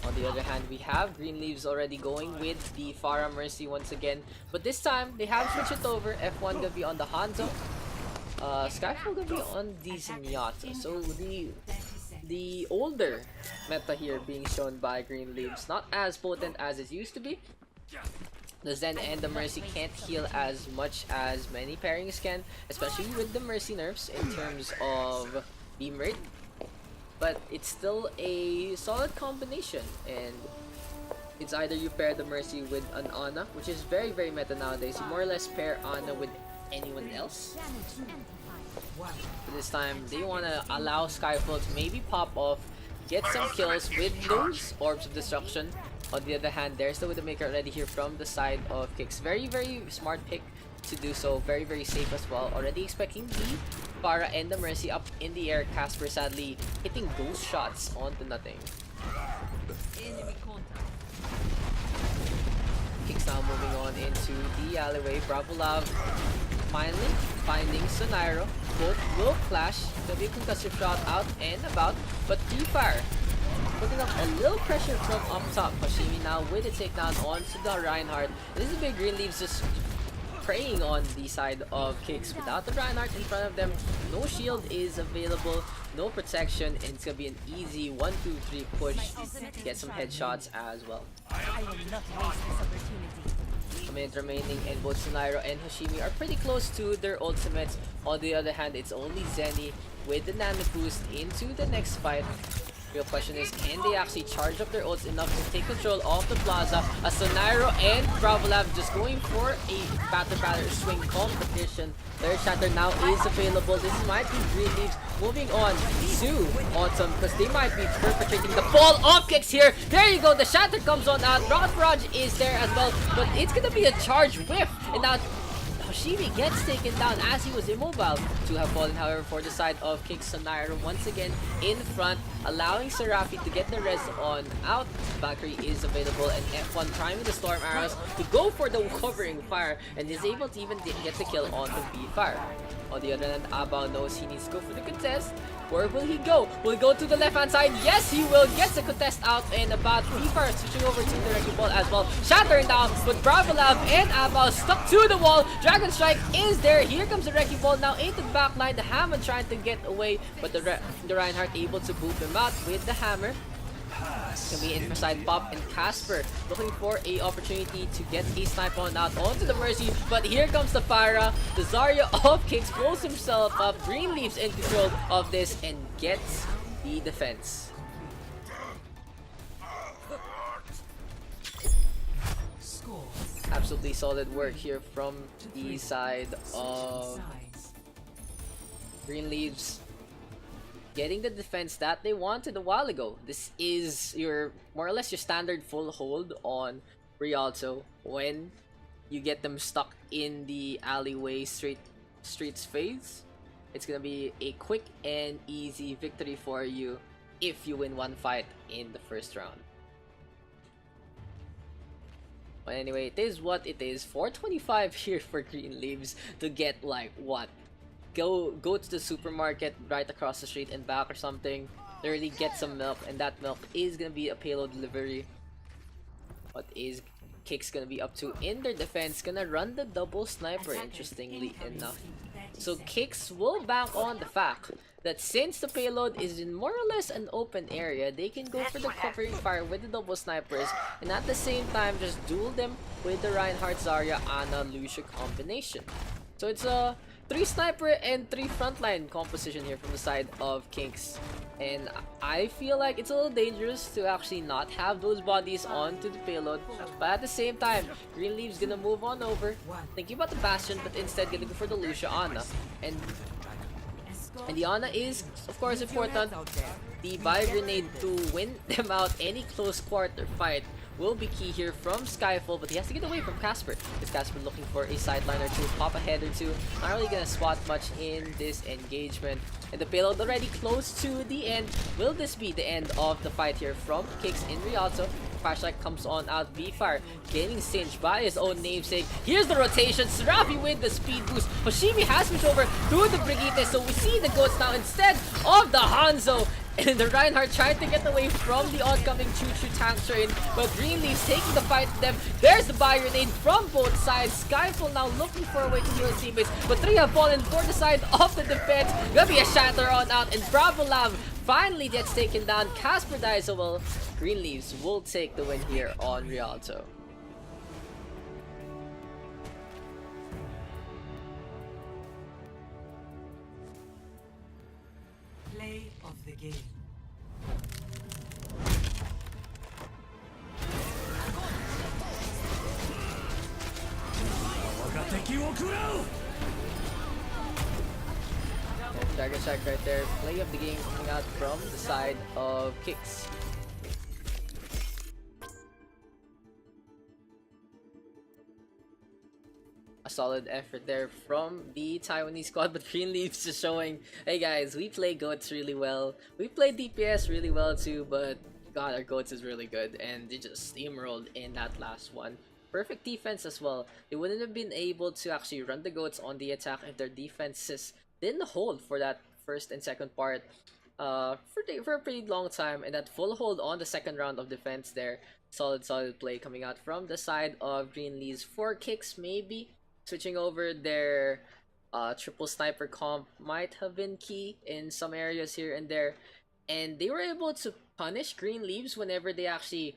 On the other hand, we have Green Leaves already going with the Pharah Mercy once again, but this time they have switched it over. F1 gonna be on the Hanzo, Skyfall gonna be on the Zenyatta. So the older meta here being shown by Green Leaves, not as potent as it used to be. The Zen and the Mercy can't heal as much as many pairings can, especially with the Mercy nerfs in terms of beam rate, but it's still a solid combination, and it's either you pair the Mercy with an Ana, which is very meta nowadays. You more or less pair Ana with anyone else. But this time they want to allow Skyfall to maybe pop off, get some kills with those Orbs of Destruction. On the other hand, there's the Widowmaker already here from the side of KIX. Very smart pick to do so, very safe as well. Already expecting the Pharah and the Mercy up in the air. Casper sadly hitting those shots onto nothing. KIX now moving on into the alleyway. Bravo Love finally finding Sonairo. Both will clash. There'll be a concussive shot out and about, but V-Fire putting up a little pressure from up top. Hashimi now with a takedown onto the Reinhardt. This is big. Green Leaves just preying on the side of KIX without the Reinhardt in front of them. No shield is available, no protection, and it's gonna be an easy 1-2-3 push to get some headshots as well. I will not waste this opportunity. a minute remaining, and both Sunairo and Hashimi are pretty close to their ultimates. On the other hand, it's only Zenny with the nano boost into the next fight. Real question is, can they actually charge up their ults enough to take control of the plaza? As Sunairo and Bravolab just going for a batter swing competition. Their shatter now is available. This might be Green Leaves moving on to Autumn because they might be perpetrating the fall of KIX here. There you go, the shatter comes on out. Rocket Barrage is there as well, but it's gonna be a charge whiff, and now Hashimi gets taken down as he was immobile. Two have fallen, however, for the side of KIX. Sunairo once again in front, allowing Serafi to get the res on out. Valkyrie is available, and F1 priming the Storm Arrows to go for the covering fire, and is able to even get the kill on the B-Fire. On the other hand, Abao knows he needs to go for the contest. Where will he go? Will he go to the left-hand side? Yes, he will. Gets the contest out and about. B-Fire switching over to the Wrecking Ball as well. Shattering down, but Bravolab and Abao stuck to the wall. Dragon Strike is there. Here comes the Wrecking Ball now into the back line. The Hammer trying to get away, but the Reinhardt able to boop him out with the Hammer. Can be in for side pop, and Casper looking for a opportunity to get a snipe on out onto the Mercy, but here comes the Pharah. The Zarya of KIX pulls himself up. Green Leaves in control of this and gets the defense. Score. Absolutely solid work here from the side of Green Leaves, getting the defense that they wanted a while ago. This is your more or less your standard full hold on Rialto when you get them stuck in the alleyway streets phase. It's gonna be a quick and easy victory for you if you win one fight in the first round. But anyway, it is what it is. 425 here for Green Leaves to get like what? Go to the supermarket right across the street and back or something. Literally get some milk, and that milk is gonna be a payload delivery. What is KIX gonna be up to in their defense? Gonna run the double sniper, interestingly enough. So KIX will bank on the fact that since the payload is in more or less an open area, they can go for the covering fire with the double snipers, and at the same time just duel them with the Reinhardt, Zarya, Ana, Lucia combination. So it's a 3 sniper and 3 frontline composition here from the side of KIX. And I feel like it's a little dangerous to actually not have those bodies onto the payload. But at the same time, Green Leaves gonna move on over, thinking about the Bastion, but instead gonna go for the Lucia Ana. And the Ana is, of course, important. The Bio Grenade to win them out any close quarter fight will be key here from Skyfall, but he has to get away from Casper. Is Casper looking for a sideline or two, pop ahead or two? Not really gonna spot much in this engagement. And the payload already close to the end. Will this be the end of the fight here from KIX in Rialto? Flashlight comes on out. B-Fire getting singed by his own namesake. Here's the rotation. Serafi with the speed boost. Hoshimi has switched over to the Brigitte, so we see the Goats now instead of the Hanzo. And the Reinhardt tried to get away from the oncoming choo-choo tank train, but Green Leaves taking the fight to them. There's the Bio Grenade from both sides. Skyfall now looking for a way to heal his teammates, but 3 have fallen for the side of the defense. Gonna be a shatter on out, and Bravolab finally gets taken down. Casper dies, so well, Green Leaves will take the win here on Rialto. Play of the game. Dragon Strike right there. Play of the game coming out from the side of KIX. A solid effort there from the Taiwanese squad, but Green Leaves just showing, hey guys, we play Goats really well. We play DPS really well too, but god, our Goats is really good, and they just steamrolled in that last one. Perfect defense as well. They wouldn't have been able to actually run the Goats on the attack if their defenses didn't hold for that first and second part for a pretty long time, and that full hold on the second round of defense there. Solid play coming out from the side of Green Leaves. For KIX, maybe switching over their triple sniper comp might have been key in some areas here and there, and they were able to punish Green Leaves whenever they actually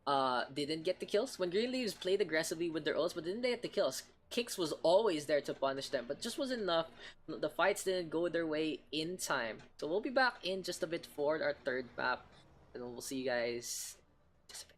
didn't get the kills. When Green Leaves played aggressively with their ults but didn't get the kills, KIX was always there to punish them, but just wasn't enough. The fights didn't go their way in time. So we'll be back in just a bit for our third map, and we'll see you guys just a bit.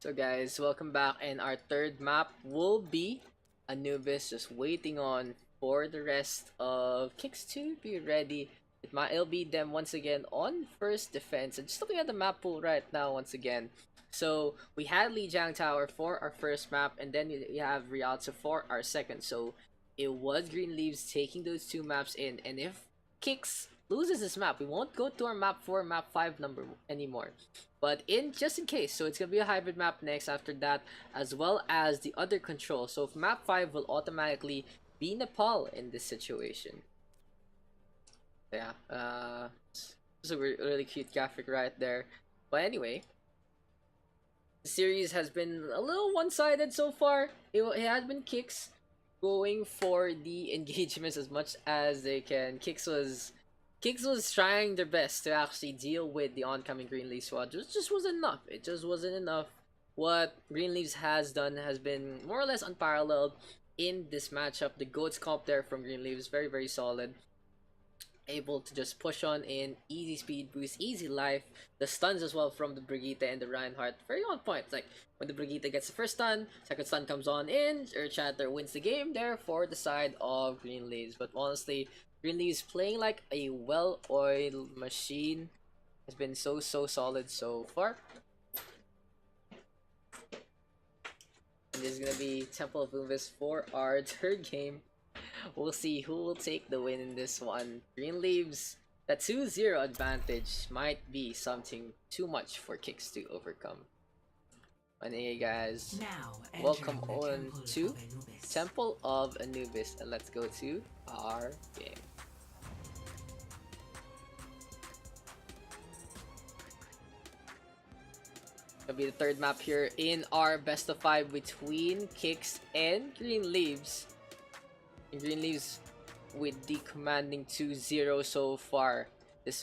So guys, welcome back, and our third map will be Anubis, just waiting on for the rest of KIX to be ready. It'll be them once again on first defense. And just looking at the map pool right now once again. So we had Lijiang Tower for our first map, and then we have Rialto for our second. So it was Green Leaves taking those two maps in, and if KIX loses this map, we won't go to our map 4, map 5 number anymore. But just in case, so it's gonna be a hybrid map next after that, as well as the other control. So if map 5 will automatically be Nepal in this situation. Yeah, it's a really cute graphic right there. But anyway, the series has been a little one-sided so far. It has been KIX going for the engagements as much as they can. KIX was trying their best to actually deal with the oncoming Green Leaf squad. It just wasn't enough. It just wasn't enough. What Green Leaves has done has been more or less unparalleled in this matchup. The GOATS comp there from Green Leaves, very, very solid. Able to just push on in easy speed boost, easy life. The stuns as well from the Brigitte and the Reinhardt, very on point. Like when the Brigitte gets the first stun, second stun comes on in, Chatter wins the game there for the side of Green Leaves. But honestly, Green Leaves playing like a well-oiled machine. Has been so solid so far. And this is gonna be Temple of Anubis for our third game. We'll see who will take the win in this one. Green Leaves, that 2-0 advantage might be something too much for KIX to overcome. Anyway guys, welcome on to Temple of Anubis, and let's go to our game. It'll be the third map here in our best of 5 between KIX and Green Leaves. And Green Leaves with the commanding 2-0 so far.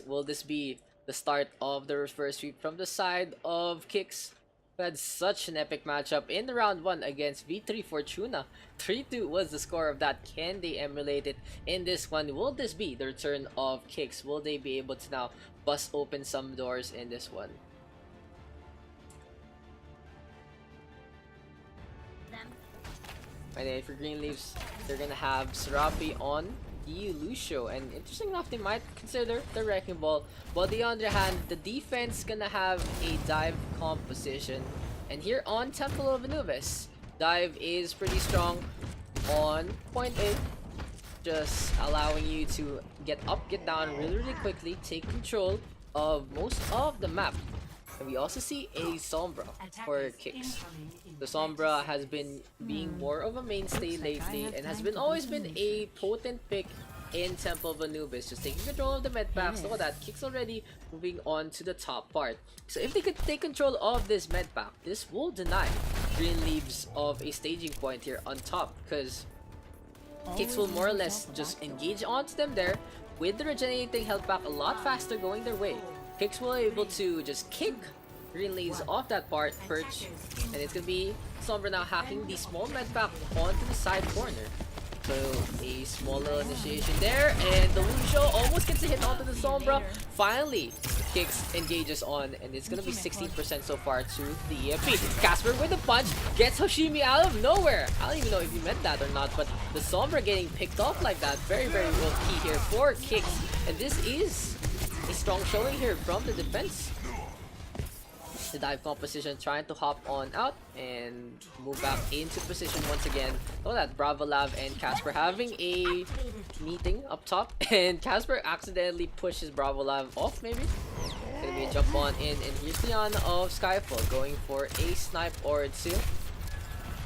Will this be the start of the reverse sweep from the side of KIX? We had such an epic matchup in the round 1 against V3 Fortuna. 3-2 was the score of that. Can they emulate it in this one? Will this be the return of KIX? Will they be able to now bust open some doors in this one? And for Green Leaves, they're gonna have Serapi on the Lucio, and interesting enough, they might consider the Wrecking Ball. But on the other hand, the defense gonna have a dive composition, and here on Temple of Anubis, dive is pretty strong on point A, just allowing you to get up, get down really quickly, take control of most of the map. And we also see a Sombra for KIX. The Sombra has been being more of a mainstay lately, and has always been a potent pick in Temple of Anubis, just taking control of the med packs. Look at that, KIX already moving on to the top part. So if they could take control of this med pack, this will deny Green Leaves of a staging point here on top, because KIX will more or less just engage onto them there with the regenerating health pack a lot faster going their way. KIX will be able to just kick Green Leaves off that perch, and it's gonna be Sombra now hacking the small med pack onto the side corner. So a small little initiation there, and the Lucio almost gets a hit onto the Sombra. Finally, KIX engages on, and it's gonna be 16% so far to the EMP. Casper with a punch gets Hoshimi out of nowhere. I don't even know if he meant that or not, but the Sombra getting picked off like that, very real key here for KIX. And this is a strong showing here from the defense. The dive composition trying to hop on out and move back into position once again. So that Bravo Lab and Casper having a meeting up top, and Casper accidentally pushes Bravo Lab off maybe. Gonna be a jump on in, and here's Leon of Skyfall going for a snipe or two.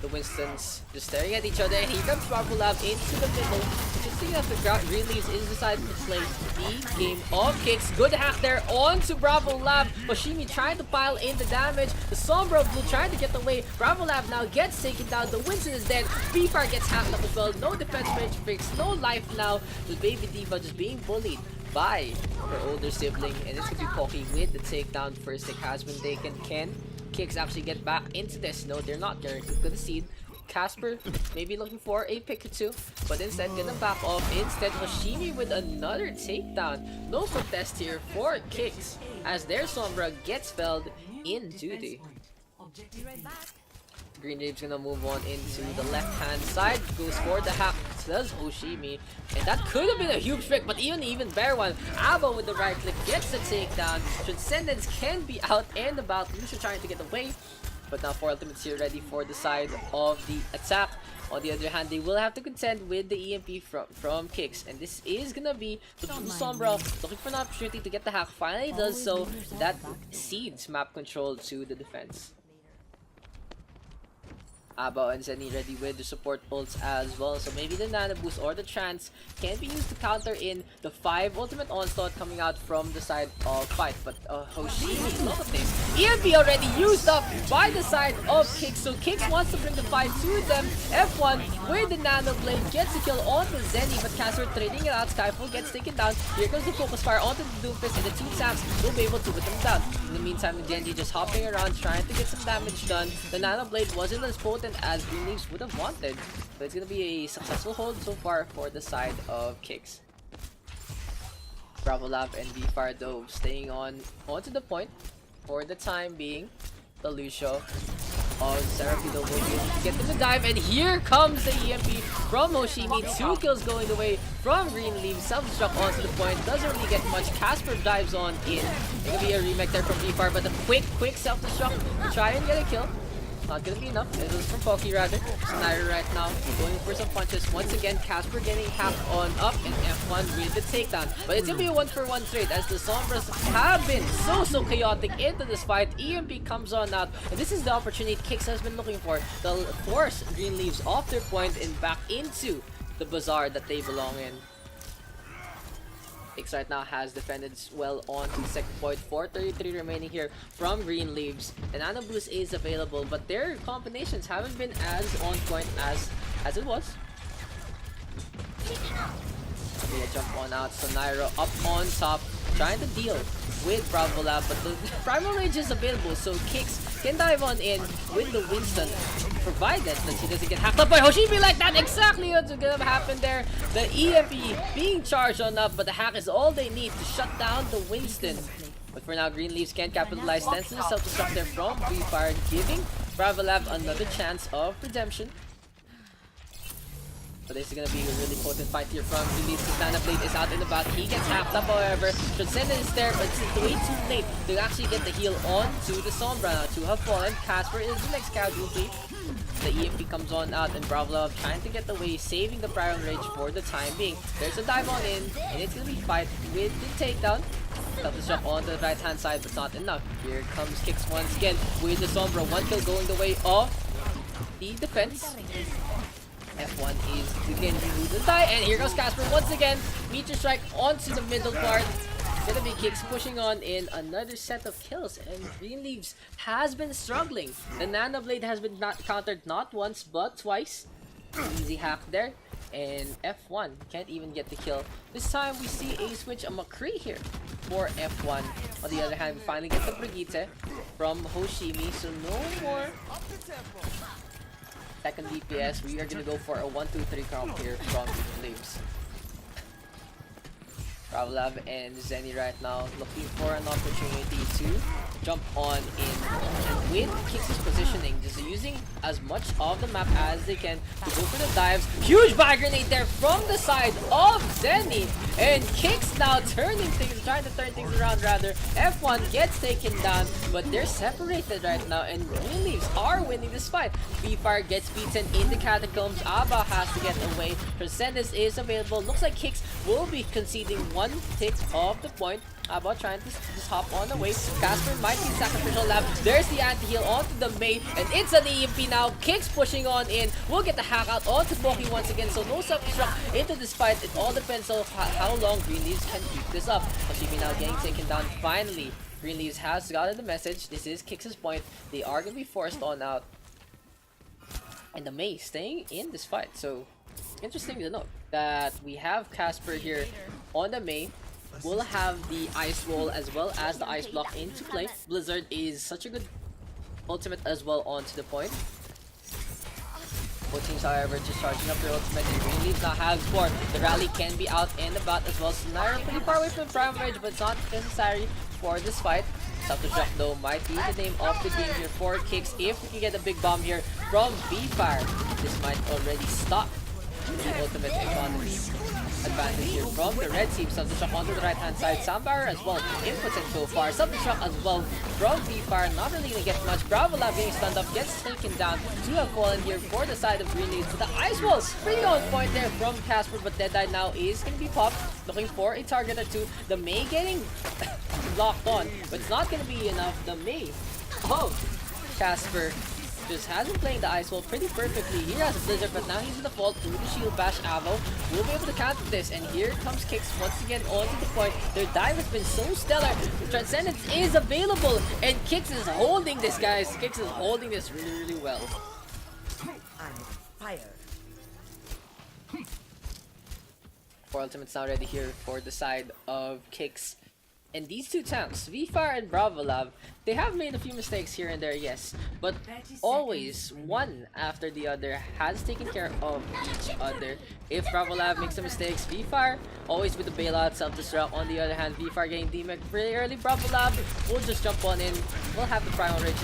The Winstons just staring at each other, and here comes Bravo Lab into the middle. Interesting enough, the Green Leaves is deciding to play the game of KIX. Good hack there onto Bravo Lab. Hoshimi trying to pile in the damage. The Sombra Blue trying to get away. Bravo Lab now gets taken down. The Winston is dead. Beefar gets hacked up as well. No defense range fix, no life now. The Baby Diva just being bullied by her older sibling, and it's gonna be Pocky with the takedown. First take has been taken. Can KIX actually get back into this? No, they're not. They're gonna cede. Casper maybe looking for a pick or two, but instead gonna back off. Instead, Hoshimi with another takedown. No contest here for KIX as their Sombra gets felled in duty. Green Wave's gonna move on into the left-hand side. Goes for the hack. Does Hoshimi, and that could have been a huge trick, but even better one. Abo with the right click gets the takedown. Transcendence can be out and about. Lucio trying to get away, but now 4 ultimates here ready for the side of the attack. On the other hand, they will have to contend with the EMP from KIX, and this is gonna be the Blue Sombra looking for an opportunity to get the hack. Finally does so. That cedes map control to the defense. Abo and Zenny ready with the support bolts as well, so maybe the Nano Boost or the Trance can be used to counter in the 5 ultimate onslaught coming out from the side of Fight. But Hoshimi, look at this, EMP already used up by the side of KIX, so KIX wants to bring the fight to them. F1 with the Nano Blade gets a kill on the Zenny, but Casper trading it out. Skyfall gets taken down. Here comes the focus fire onto the Doomfist, and the 2 Saps will be able to put them down. In the meantime, Genji just hopping around trying to get some damage done. The Nano Blade wasn't as potent as Green Leaves would have wanted, but it's gonna be a successful hold so far for the side of KIX. Bravo Lab and Beefar though staying onto the point for the time being. The Lucio of Seraphito will be able to get to the dive, and here comes the EMP from Hoshimi. 2 kills going away from Green Leaves. Self-destruct onto the point, doesn't really get much. Casper dives on in. It's gonna be a remake there from Beefar, but a quick self-destruct to try and get a kill. Not gonna be enough. It was from Pocky rather. Scenario right now going for some punches. Once again, Casper getting hacked on up, and F1 with the takedown. But it's gonna be a 1-for-1 trade as the Sombras have been so chaotic into this fight. EMP comes on out, and this is the opportunity KIX has been looking for. They'll force Green Leaves off their point and back into the bazaar that they belong in. KIX right now has defended well on the second point. 4:33 remaining here from Green Leaves. And Anubis is available, but their combinations haven't been as on point as it was. Yeah, jump on out. So Nairo up on top, trying to deal with Bravo Lab, but the Primal Rage is available, so KIX can dive on in with the Winston, provided that she doesn't get hacked up by Hoshimi like that. Exactly what's gonna happen there. The EMP being charged on up, but the hack is all they need to shut down the Winston. But for now, Green Leaves can't capitalize. Stands to the self-destruct there from Beefar, giving Bravo Lab another chance of redemption. But this is gonna be a really potent fight here from Green Leaves. Nano Blade is out in the back. He gets hacked up, however. Transcendence is there, but it's way too late to actually get the heal on to the Sombra. Now, to have fallen, Casper is the next casualty. The EMP comes on out, and Bravo Lab trying to get away, saving the Primal Rage for the time being. There's a dive on in, and it's gonna be fight with the takedown. Self-destruct on the right-hand side, but not enough. Here comes KIX once again with the Sombra. 1 kill going the way of the defense. F1 is again to the die, and here goes Casper once again. Meteor strike onto the middle part. It's gonna be KIX pushing on in another set of kills, and Green Leaves has been struggling. The Nano Blade has been countered not once but twice. Easy hack there, and F1 can't even get the kill. This time we see a switch, a McCree here for F1. On the other hand, we finally get the Brigitte from Hoshimi, so no more second DPS. We are gonna go for a 1-2-3 comp here from Green Leaves. Bravo Lab and Zenny right now looking for an opportunity to jump on in. And with KIX's positioning, just using as much of the map as they can to go for the dives. Huge buy grenade there from the side of Zenny. And KIX now trying to turn things around rather. F1 gets taken down, but they're separated right now, and Green Leaves are winning this fight. V-Fire gets beaten in the catacombs. Aba has to get away. Transcendence is available. Looks like KIX will be conceding one tick of the point. Aba trying to just hop on the way. Casper might be sacrificial lab. There's the anti-heal onto the Mei, and it's an EMP now. KIX pushing on in. We'll get the hack out onto Poki once again, so no self-destruct into this fight. It all depends on how long Green Leaves can keep this up. Oshibi now getting taken down finally. Green Leaves has gotten the message. This is KIX's point. They are going to be forced on out. And the Mei staying in this fight. So, interesting to note that we have Casper here on the Mei. We'll have the ice wall as well as the ice block into play. Blizzard is such a good ultimate as well onto the point. Both teams, however, just charging up their ultimate, and Green Leaves now has 4. The rally can be out and about as well. So Naira pretty far away from Prime Rage, but it's not necessary for this fight. Self-destruct though might be the name of the game here for KIX. If we can get a big bomb here from V-Fire, this might already stop the ultimate economy advantage here from the red team. Self-destruct onto the right hand side. Soundbar as well impotent so far. Self-destruct as well from V-Fire, not really gonna get much. Bravo Lab being stunned up, gets taken down. Two have fallen here for the side of Green Leaves. The ice wall's pretty on point there from Casper, but Deadeye now is gonna be popped, looking for a target or two. The Mei getting locked on, but it's not gonna be enough. The Mei Casper just has been playing the ice wall pretty perfectly. He has a blizzard, but now he's in the fault through the shield bash. Avo will be able to counter this, and here comes KIX once again onto the point. Their dive has been so stellar. The Transcendence is available, and KIX is holding this, guys. KIX is holding this really well. I'm fire. 4 ultimates now ready here for the side of KIX. And these two tanks, V-Fire and Bravo Lab, they have made a few mistakes here and there, yes, but always one after the other has taken care of each other. If Bravo Lab makes some mistakes, V-Fire always with the bailout, self-destruct. On the other hand, V-Fire getting DMEC pretty early. Bravo Lab will just jump on in. We'll have the Primal Rage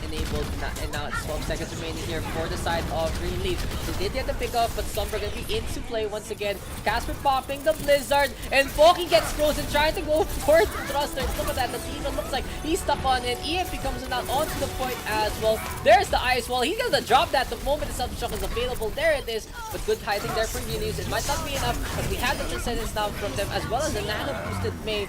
enabled, and now it's 12 seconds remaining here for the side of Green Leaf. They did get the pick off, but Slumber gonna be into play once again. Casper popping the Blizzard, and Poki gets frozen, trying to go for the thrusters. Look at that, the demon looks like he's stuck on it. EMP comes out onto the point as well. There's the ice wall. He's gonna drop that the moment the self-destruct is available. There it is, but good hiding there from Green Leaves. It might not be enough, but we have the Transcendence now from them, as well as the nano boosted Mei.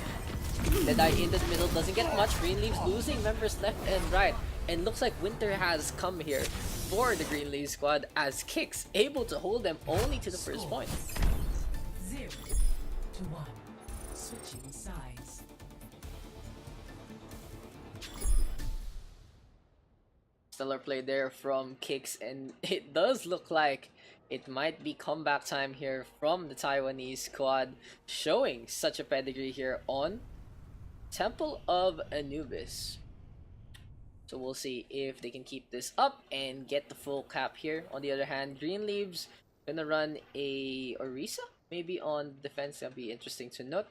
Deadeye into the middle doesn't get much. Green Leaves losing members left and right, and looks like winter has come here for the Green Leaf squad, as KIX able to hold them only to the first point. 0-1. Switching sides. Stellar play there from KIX, and it does look like it might be comeback time here from the Taiwanese squad, showing such a pedigree here on Temple of Anubis. So we'll see if they can keep this up and get the full cap here. On the other hand, Green Leaves gonna run a Orisa maybe on defense. That'll be interesting to note.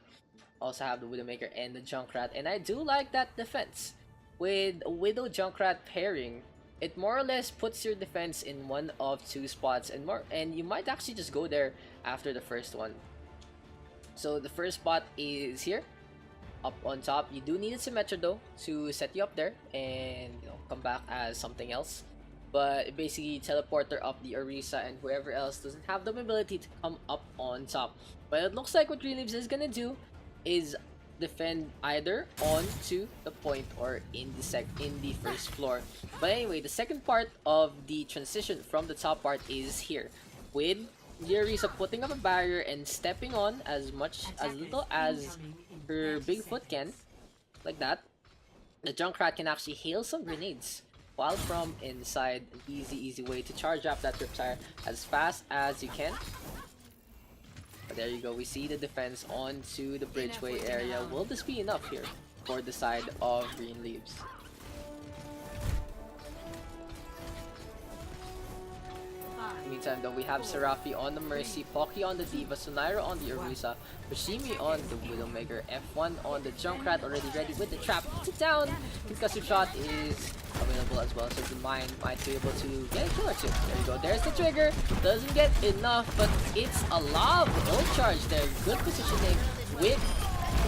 Also have the Widowmaker and the Junkrat, and I do like that defense with a Widow Junkrat pairing. It more or less puts your defense in one of two spots, and you might actually just go there after the first one. So the first spot is here, up on top. You do need a Symmetra though to set you up there and come back as something else. But basically teleporter up the Orisa, and whoever else doesn't have the ability to come up on top. But it looks like what Green Leaves is gonna do is defend either onto the point or in the first floor. But anyway, the second part of the transition from the top part is here, with Orisa putting up a barrier and stepping on as little as her big foot can, like that. The Junkrat can actually hail some grenades while from inside. An easy way to charge up that Triptire as fast as you can. But there you go, we see the defense onto the bridgeway area. Will this be enough here for the side of Green Leaves? I mean, meantime, though, we have Serafi on the Mercy, Pocky on the Diva, Sunaira on the Orisa, Fushimi on the Widowmaker, F1 on the Junkrat, already ready with the trap. It's down. Concussive shot is available as well, so the mine might be able to get a kill or two. There you go. There's the trigger. Doesn't get enough, but it's a lot of ult charge there. Good positioning with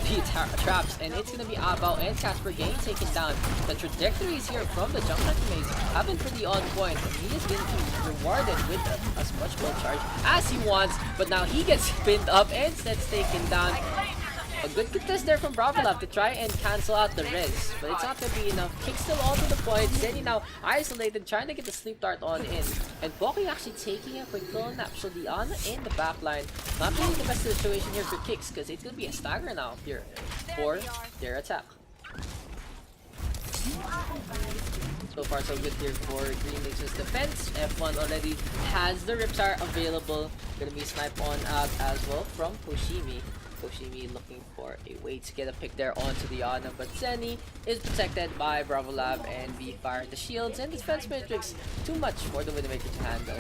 the traps, and it's gonna be Abao and Casper getting taken down. The trajectories here from the Junkrat maze have been pretty on point, and he is getting rewarded with as much gold charge as he wants, but now he gets pinned up and gets taken down. A good contest there from Bravolab to try and cancel out the res, but it's not gonna be enough. Kick still on to the point. Zenny now isolated, trying to get the sleep dart on in. And Pocky actually taking a quick little nap. So Diana in the backline. Not really the best situation here for Kicks, because it's gonna be a stagger now here for their attack. So far so good here for Green Leafs' defense. F1 already has the Riptire available. Gonna be snipe on out as well from Fushimi. Fushimi looking for a way to get a pick there onto the Ana, but Zenny is protected by Bravolab and V-Fire. The shields and defense matrix too much for the Widowmaker to handle.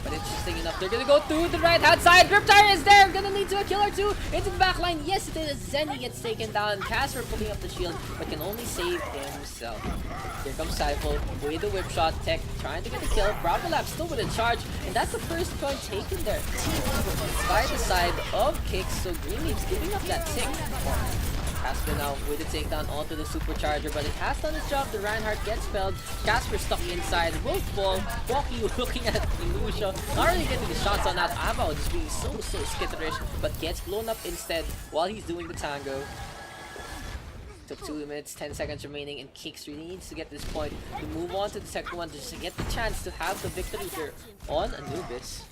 But interesting enough, they're gonna go through the right hand side. Riptire is there, gonna lead to a kill or two into the back line. Yes, it is. Zenny gets taken down. Casper pulling up the shield, but can only save himself. Here comes Cypher with the whip shot. Tech trying to get the kill. Bravolab still with a charge, and that's the first point taken there by the side of KIX. So Green Leafs giving up that tick. Casper now with the takedown onto the supercharger, but it has done its job. The Reinhardt gets felled. Casper stuck inside. Will fall. Pocky looking at Lucia. Not really getting the shots on that. Abao just being so skitterish, but gets blown up instead while he's doing the tango. Took 2 minutes, 10 seconds remaining, and KIX really needs to get this point to move on to the second one, just to get the chance to have the victory here on Anubis.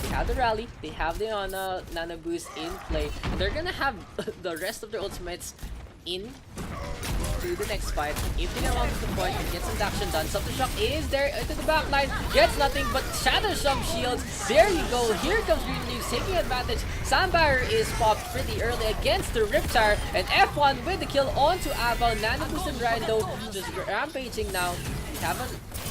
They have the rally, they have the Nano boost in play, and they're gonna have the rest of their ultimates in to the next fight. If they get on to the point and get some action done, Something Shock is there into the back line, gets nothing but shatters some shields. There you go, here comes Green Leafs taking advantage. Sandbarrier is popped pretty early against the Riptire, and F1 with the kill onto Abao. Nano boost and Rialto just rampaging now. We have a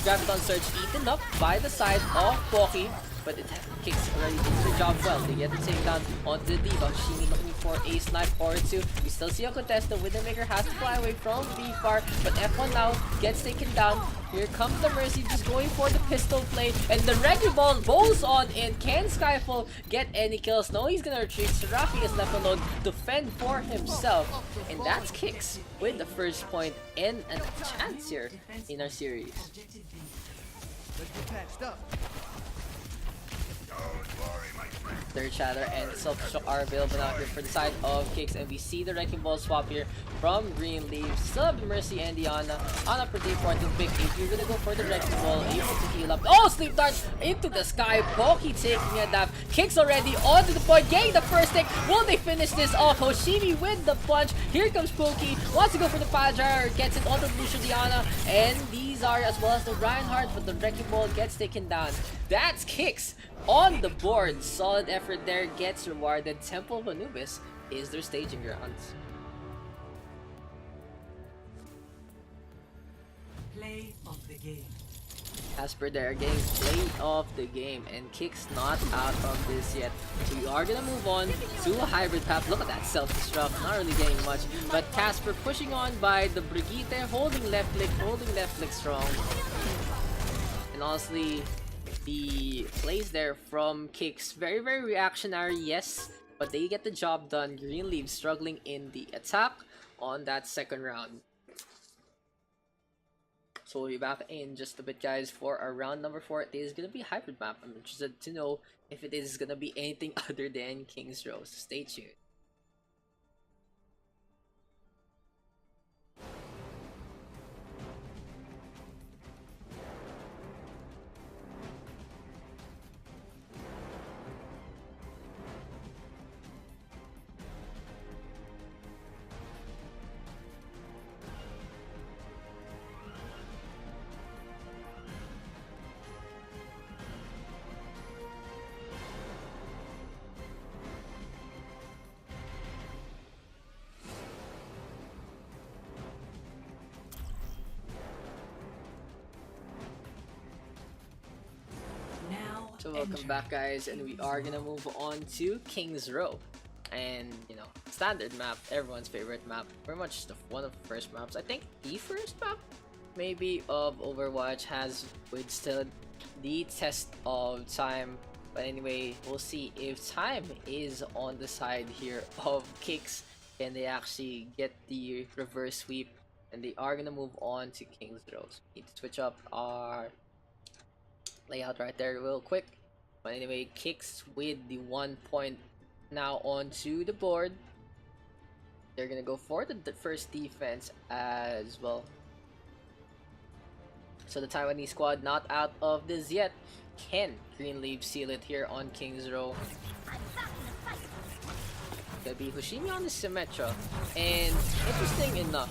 Graviton Surge eaten up by the side of Pocky, but it KIX already did their job well. They get the takedown onto the Diva. Shimi looking for a snipe or two. We still see a contest. The Widowmaker has to fly away from V-Far, but F1 now gets taken down. Here comes the Mercy, just going for the pistol play, and the Wrecking Ball bowls on in. Can Skyfall get any kills? No, he's gonna retreat. Serafi is left alone to fend for himself, and that's KIX with the first point and a chance here in our series. Let's get patched up. Third Shatter and Self-Destruct are available now here for the side of KIX, and we see the Wrecking Ball swap here from Green Leafs. Still have the Mercy and the Ana. Ana pretty important pick if you're gonna go for the Wrecking Ball, able to heal up. Oh, Sleep Dart into the sky. Pocky taking a dab. KIX already onto the point, getting the first take. Will they finish this off? Hoshimi with the punch. Here comes Pocky, wants to go for the Pajar, gets it onto Lucio Diana, and these are as well as the Reinhardt, but the Wrecking Ball gets taken down. That's KIX on the board. Solid effort there, gets rewarded. Temple of Anubis is their staging grounds. Play of the game. As per their game, play of the game, and KIX not out of this yet. So we are gonna move on to a hybrid path. Look at that self-destruct, not really getting much, but Casper pushing on by the Brigitte, holding left click strong. And honestly, the plays there from KIX, very reactionary, yes, but they get the job done. Green Leaves struggling in the attack on that second round. So we'll be back in just a bit, guys, for our round number 4. It is gonna be a hybrid map. I'm interested to know if it is gonna be anything other than King's Row, so stay tuned. So welcome back, guys, and we are gonna move on to King's Row. And you know, standard map, everyone's favorite map, pretty much one of the first maps, I think the first map maybe of Overwatch, has withstood the test of time. But anyway, we'll see if time is on the side here of KIX. Can they actually get the reverse sweep? And they are gonna move on to King's Row. So we need to switch up our layout right there real quick. But anyway, KIX with the 1 point now onto the board. They're gonna go for the first defense as well. So the Taiwanese squad not out of this yet. Can Greenleaf seal it here on King's Row? Gonna be Hoshimi on the Symmetra. And interesting enough,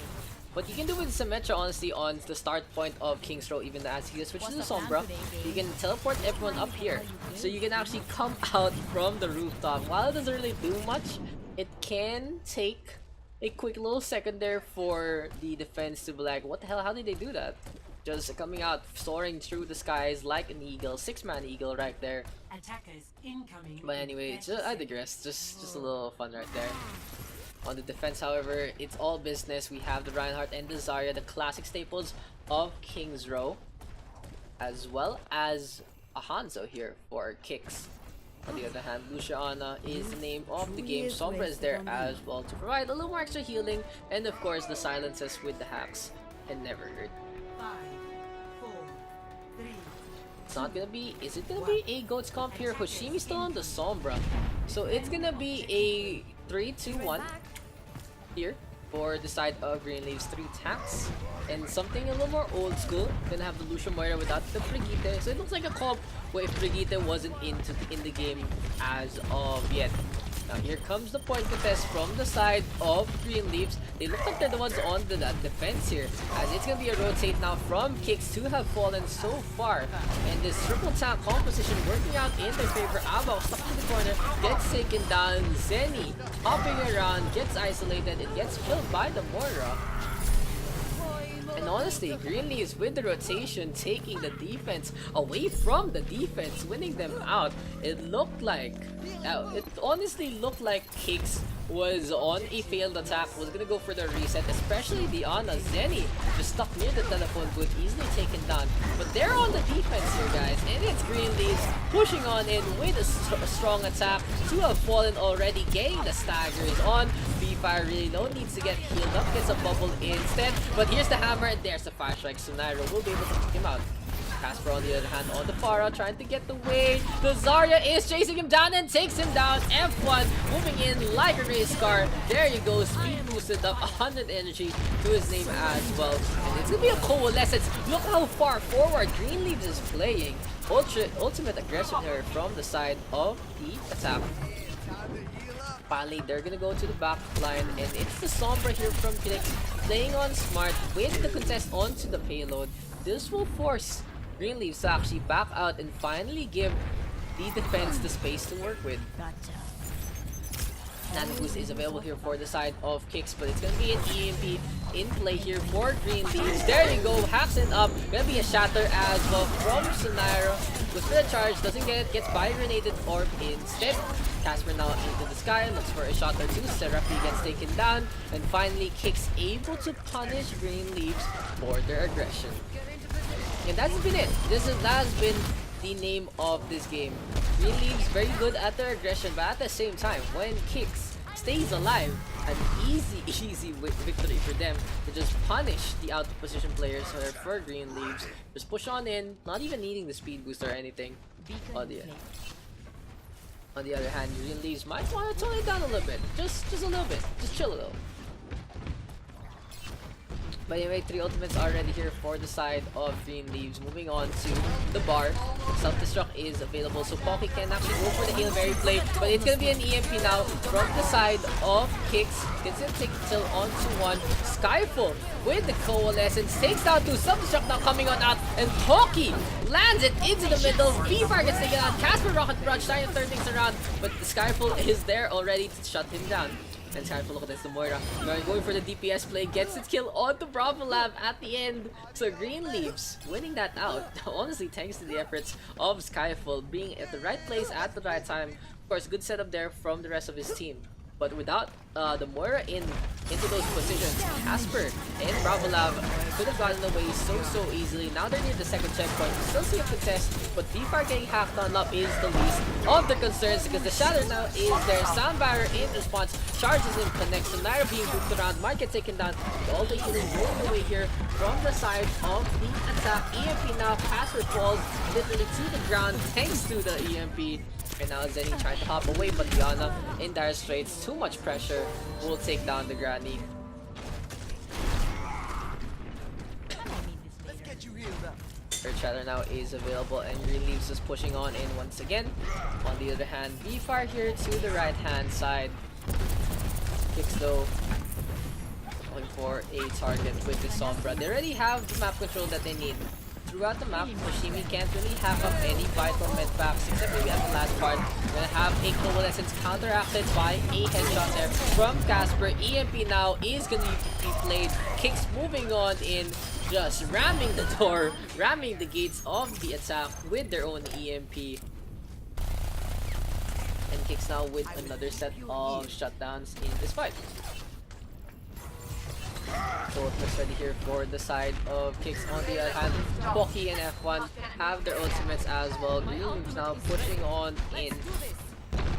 what you can do with Symmetra, honestly, on the start point of King's Row, even as he switches to Sombra, you can teleport everyone up here. So you can actually come out from the rooftop. While it doesn't really do much, it can take a quick little second there for the defense to be like, what the hell, how did they do that? Just coming out, soaring through the skies like an eagle, 6-man eagle right there. Attackers incoming. But anyway, I digress. Just a little fun right there. On the defense, however, it's all business. We have the Reinhardt and the Zarya, the classic staples of King's Row, as well as a Hanzo here for KIX. On the other hand, Luciana is the name of the game. Sombra is there as well to provide a little more extra healing, and of course the silences with the hacks can never hurt. 5, 4, 3. It's not gonna be. Is it gonna be a Goats comp here? Hoshimi's still on the Sombra, so it's gonna be a 3-2-1 here for the side of Greenleaf's 3 tanks, and something a little more old school. Gonna have the Lucio Moira without the Brigitte, so it looks like a comp where if Brigitte wasn't in the game as of yet. Now here comes the point contest from the side of Greenleafs. They look like they're the ones on the defense here, as it's gonna be a rotate now from KIX to have fallen so far. And this triple tank composition working out in their favor. Avo stuck in the corner, gets taken down. Zenny hopping around, gets isolated, and gets killed by the Moira. And honestly, Greenleafs with the rotation, taking the defense away from the defense, winning them out. It looked like, it honestly looked like KIX was on a failed attack, was gonna go for the reset, especially Diana. Zenny just stuck near the telephone booth, easily taken down. But they're on the defense here, guys, and it's Greenleafs pushing on in with a strong attack to have fallen already, getting the staggers on. Fire really low, needs to get healed up, gets a bubble instead. But here's the hammer, and there's the fire strike. Sunairo will be able to pick him out. Casper on the other hand on the Pharah, trying to get the way. The Zarya is chasing him down and takes him down. F1 moving in like a race car. There you go, speed boosted up, 100 energy to his name as well. And it's gonna be a coalescence. Look how far forward Greenleaf is playing. Ultimate aggression here from the side of the attack. Finally, they're gonna go to the back line, and it's the Sombra here from KIX playing on smart with the contest onto the payload. This will force Greenleafs to actually back out and finally give the defense the space to work with. Anubis is available here for the side of KIX, but it's gonna be an EMP in play here for Greenleafs. There you go, hacks it up. Gonna be a shatter as well from Sunairo. Goes for the charge, doesn't get it, gets bio-grenaded orb instead. Casper now into the sky, looks for a shot or two. Seraphie gets taken down, and finally KIX able to punish Greenleafs for their aggression. And that's been it. That has been the name of this game. Greenleafs very good at their aggression, but at the same time, when KIX stays alive, an easy victory for them to just punish the out of position players for Greenleafs. Just push on in, not even needing the speed boost or anything. On the other hand, Greenleafs might want to tone it down a little bit. Just a little bit. Just chill a little. But anyway, 3 ultimates already here for the side of Greenleafs. Moving on to the bar. Self-destruct is available, so Pocky can actually go for the Hail Mary play. But it's gonna be an EMP now from the side of KIX. It's gonna take till onto 1. Skyfall with the coalescence takes down 2. Self-destruct now coming on out, and Pocky lands it into the middle. V-Fire gets taken out. Casper Rocket Barrage trying to turn things around, but the Skyfall is there already to shut him down. And Skyfall, look at this, the Moira going for the DPS play, gets its kill onto Bravo Lab at the end. So Green Leaves winning that out. Honestly, thanks to the efforts of Skyfall being at the right place at the right time. Of course, good setup there from the rest of his team. But without the Moira into those positions, Casper and Bravo Lab could have gotten away so easily. Now they're near the second checkpoint. We still see a contest, but VFAR getting hacked on up is the least of the concerns because the Shatter now is there. Soundbarrier in response, charges in, connects. Naira being moved around, might get taken down. All the healing rolling away here from the side of the attack. EMP now, Casper falls literally to the ground thanks to the EMP. And now Zenny trying to hop away, but Diana in dire straits. Too much pressure will take down the Granny. Let's get you healed up. Earth Shatter now is available, and Green Leaves is pushing on in once again. On the other hand, VFAR here to the right hand side. KIX though looking for a target with the Sombra. They already have the map control that they need. Throughout the map, Hoshimi can't really hack up any vital med packs except maybe at the last part. We're gonna have a Coalescence counteracted by a headshot there from Casper. EMP now is gonna be played. KIX moving on in, just ramming the door, ramming the gates of the attack with their own EMP. And KIX now with another set of shutdowns in this fight. So looks ready here for the side of KIX. On the other hand, Pocky and F1 have their ultimates as well. Green Leaves now pushing on in.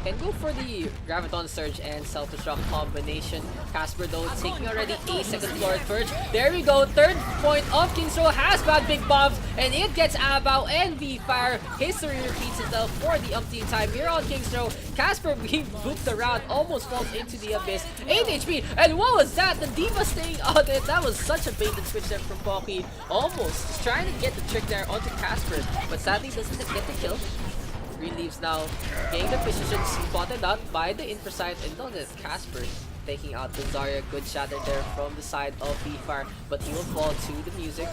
Can go for the Graviton Surge and Self-Destruct combination. Casper though taking already a second floor Purge. There we go, third point of King's Row has bad big bombs, and it gets Abao and V-Fire. History repeats itself for the umpteenth time here on King's Row. Casper being booped around, almost falls into the abyss. 8 HP, and what was that? The Diva staying on it. That was such a bait and switch there from Pocky. Almost just trying to get the trick there onto Casper, but sadly doesn't get the kill. Green Leaves now getting the position spotted out by the Infrasight, and look at Casper taking out the Zarya. Good shatter there from the side of V-Fire, but he will fall to the music.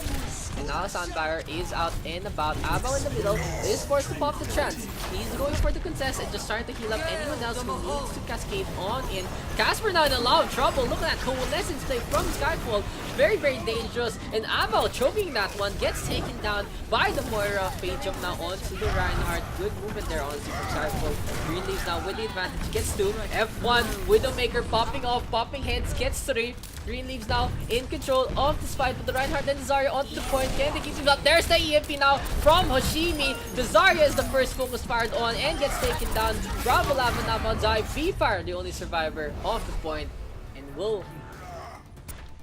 And now Soundbarrier is out and about. Abao in the middle is forced to pop the chance. He's going for the contest and just trying to heal up anyone else who needs to cascade on in. Casper now in a lot of trouble. Look at that Coalescence play from Skyfall. Very dangerous. And Abao choking that one, gets taken down by the Moira. Fade jump now onto the Reinhardt. Good movement there on from Skyfall. Green Leaves now with the advantage, gets 2. F1 Widowmaker popping off, popping heads, gets 3. Green Leaves now in control of this fight with the Reinhardt and Zarya onto the point. Can they keep him up? There's the EMP now from Hoshimi. The Zarya is the first focus fired on and gets taken down. Bravo Lab and Abao die. V-Fire the only survivor of the point and will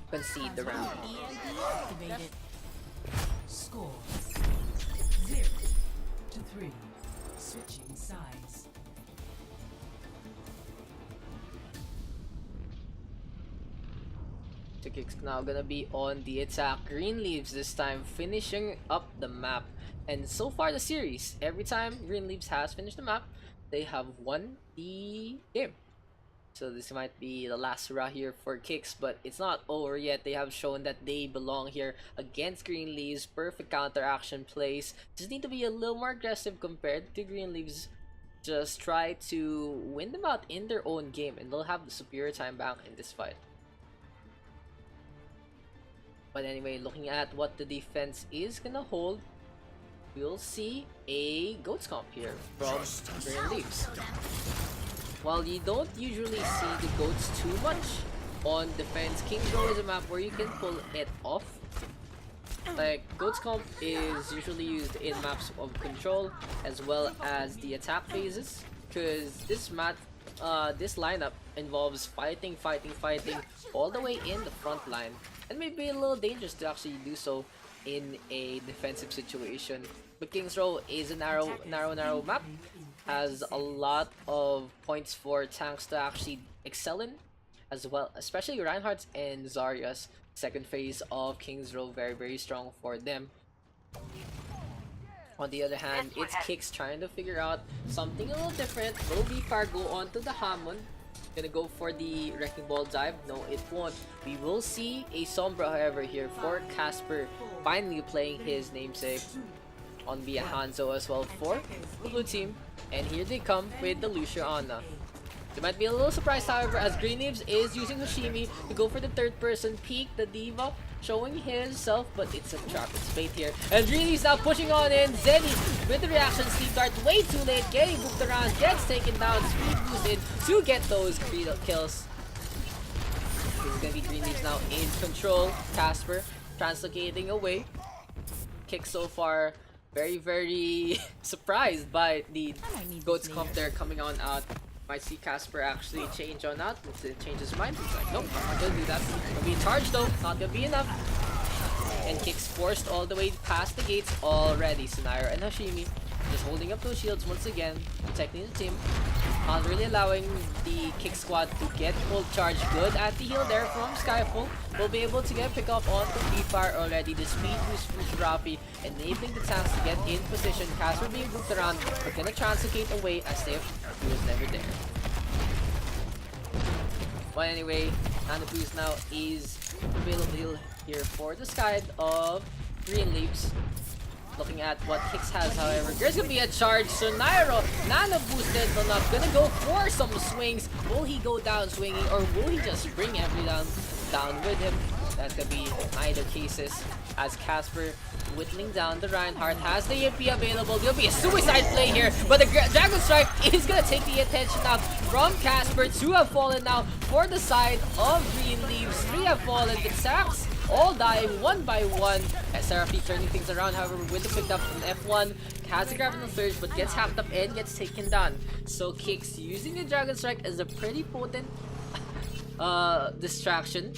concede the round. Score 0-3. Switching sides. So KIX now gonna be on the attack. Green Leaves this time finishing up the map. And so far the series, every time Green Leaves has finished the map, they have won the game. So this might be the last hurrah here for KIX, but it's not over yet. They have shown that they belong here against Green Leaves. Perfect counter action plays. Just need to be a little more aggressive compared to Green Leaves. Just try to win them out in their own game, and they'll have the superior time back in this fight. But anyway, looking at what the defense is gonna hold, we'll see a Goats comp here from Green Leaves. While you don't usually see the Goats too much on defense, King's Row is a map where you can pull it off. Like, Goats comp is usually used in maps of control as well as the attack phases, because this map, this lineup involves fighting all the way in the front line, and may be a little dangerous to actually do so in a defensive situation. But King's Row is a narrow map, has a lot of points for tanks to actually excel in as well, especially Reinhardt's and Zarya's second phase of King's Row, very strong for them. On the other hand, it's KIX trying to figure out something a little different. Will V-Fire go onto the Hammond? Gonna go for the Wrecking Ball dive? No, it won't. We will see a Sombra, however, here for Casper, finally playing his namesake on via Hanzo as well for the blue team. And here they come with the Luciana. They might be a little surprised, however, as Green Leaves is using Hoshimi to go for the third person peek, the Diva showing himself, but it's a trap, it's bait here. And Green Leaves now pushing on in. Zenny with the reaction, Sleep Dart way too late, getting booked around, gets taken down, speed boost in to get those kills. This is gonna be Green Leaves now in control. Casper translocating away. KIX so far very surprised by the Goat's comp there coming on out. Might see Casper actually change on out. Change his mind. He's like, nope, I'm not gonna do that. Gonna be in charge though, not gonna be enough. And KIX forced all the way past the gates already. Sunairo and Hashimi just holding up those shields once again, protecting the team. Not really allowing the KIX squad to get full charge. Good at the heal there from Skyfall. Will be able to get pick up on the V-Fire already. The speed boost from Shirafi, enabling the tanks to get in position. Casper being booked around, but gonna translocate away as if he was never there. But anyway, Anubis now is available here for the side of Green Leaves. Looking at what KIX has, however, there's gonna be a charge. So Nairo, nano boosted enough, gonna go for some swings. Will he go down swinging, or will he just bring everyone down with him? That's gonna be either cases, as Casper whittling down the Reinhardt has the EMP available. There'll be a suicide play here, but the Dragon Strike is gonna take the attention out from Casper. 2 have fallen now for the side of Green Leaves. 3 have fallen. The Daks all dying one by one. Seraphine turning things around, however, with the picked up from F1. Has the grab on the surge, but gets hacked up and gets taken down. So KIX using the Dragon Strike as a pretty potent distraction.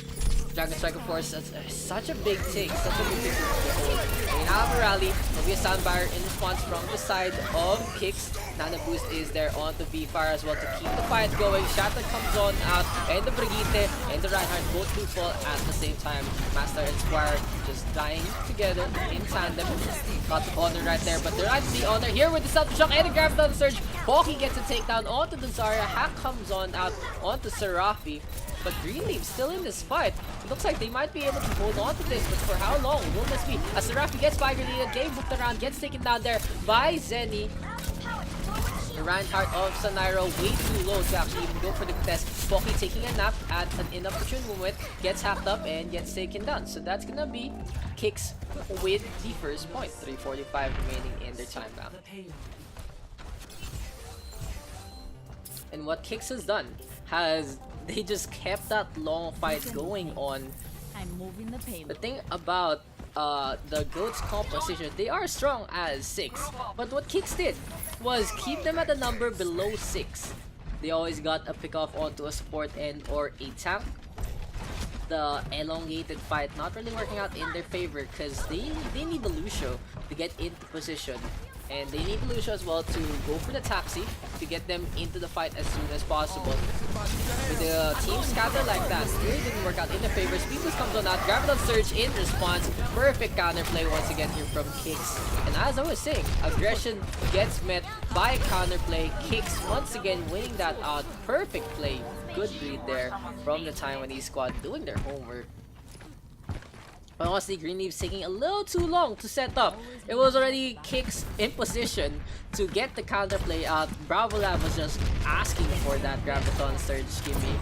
Dragon Strike, of course, that's such a big thing. Such a big thing to hold. We now have a rally. There'll be a soundbar in response from the side of KIX. Nano Boost is there on the V-Fire as well to keep the fight going. Shatter comes on out, and the Brigitte and the Reinhardt both do fall at the same time. Master and Squire just dying together in tandem. Got the honor right there, but they're at the honor here with the self-destruct and the grab on the surge. Pocky gets a takedown onto the Zarya. Hack comes on out onto Serafi. But Green Leaves still in this fight. It looks like they might be able to hold on to this, but for how long will this be? As Serafi gets by Grenada, game booked around, gets taken down there by Zenny. The Reinhardt of Sunairo way too low to actually even go for the contest. Pocky taking a nap at an inopportune moment, gets hacked up and gets taken down. So that's gonna be KIX with the first point. 3:45 remaining in their timeout. And what KIX has done has they just kept that long fight going on. I'm moving the The payload. thing about the Goat's composition, they are strong as 6, but what KIX did was keep them at a number below 6. They always got a pick off onto a support end or a tank. The elongated fight not really working out in their favor because they need the Lucio to get into position. And they need Lucio as well to go for the taxi to get them into the fight as soon as possible. With the team scatter like that, it really didn't work out in their favor. Speedless comes on out, Graviton Surge in response. Perfect counterplay once again here from KIX. And as I was saying, aggression gets met by counterplay. KIX once again winning that out. Perfect play. Good read there from the Taiwanese squad doing their homework. But honestly, Green Leaves taking a little too long to set up. It was already KIX in position to get the counterplay out. Bravo Lab was just asking for that Graviton Surge gimme.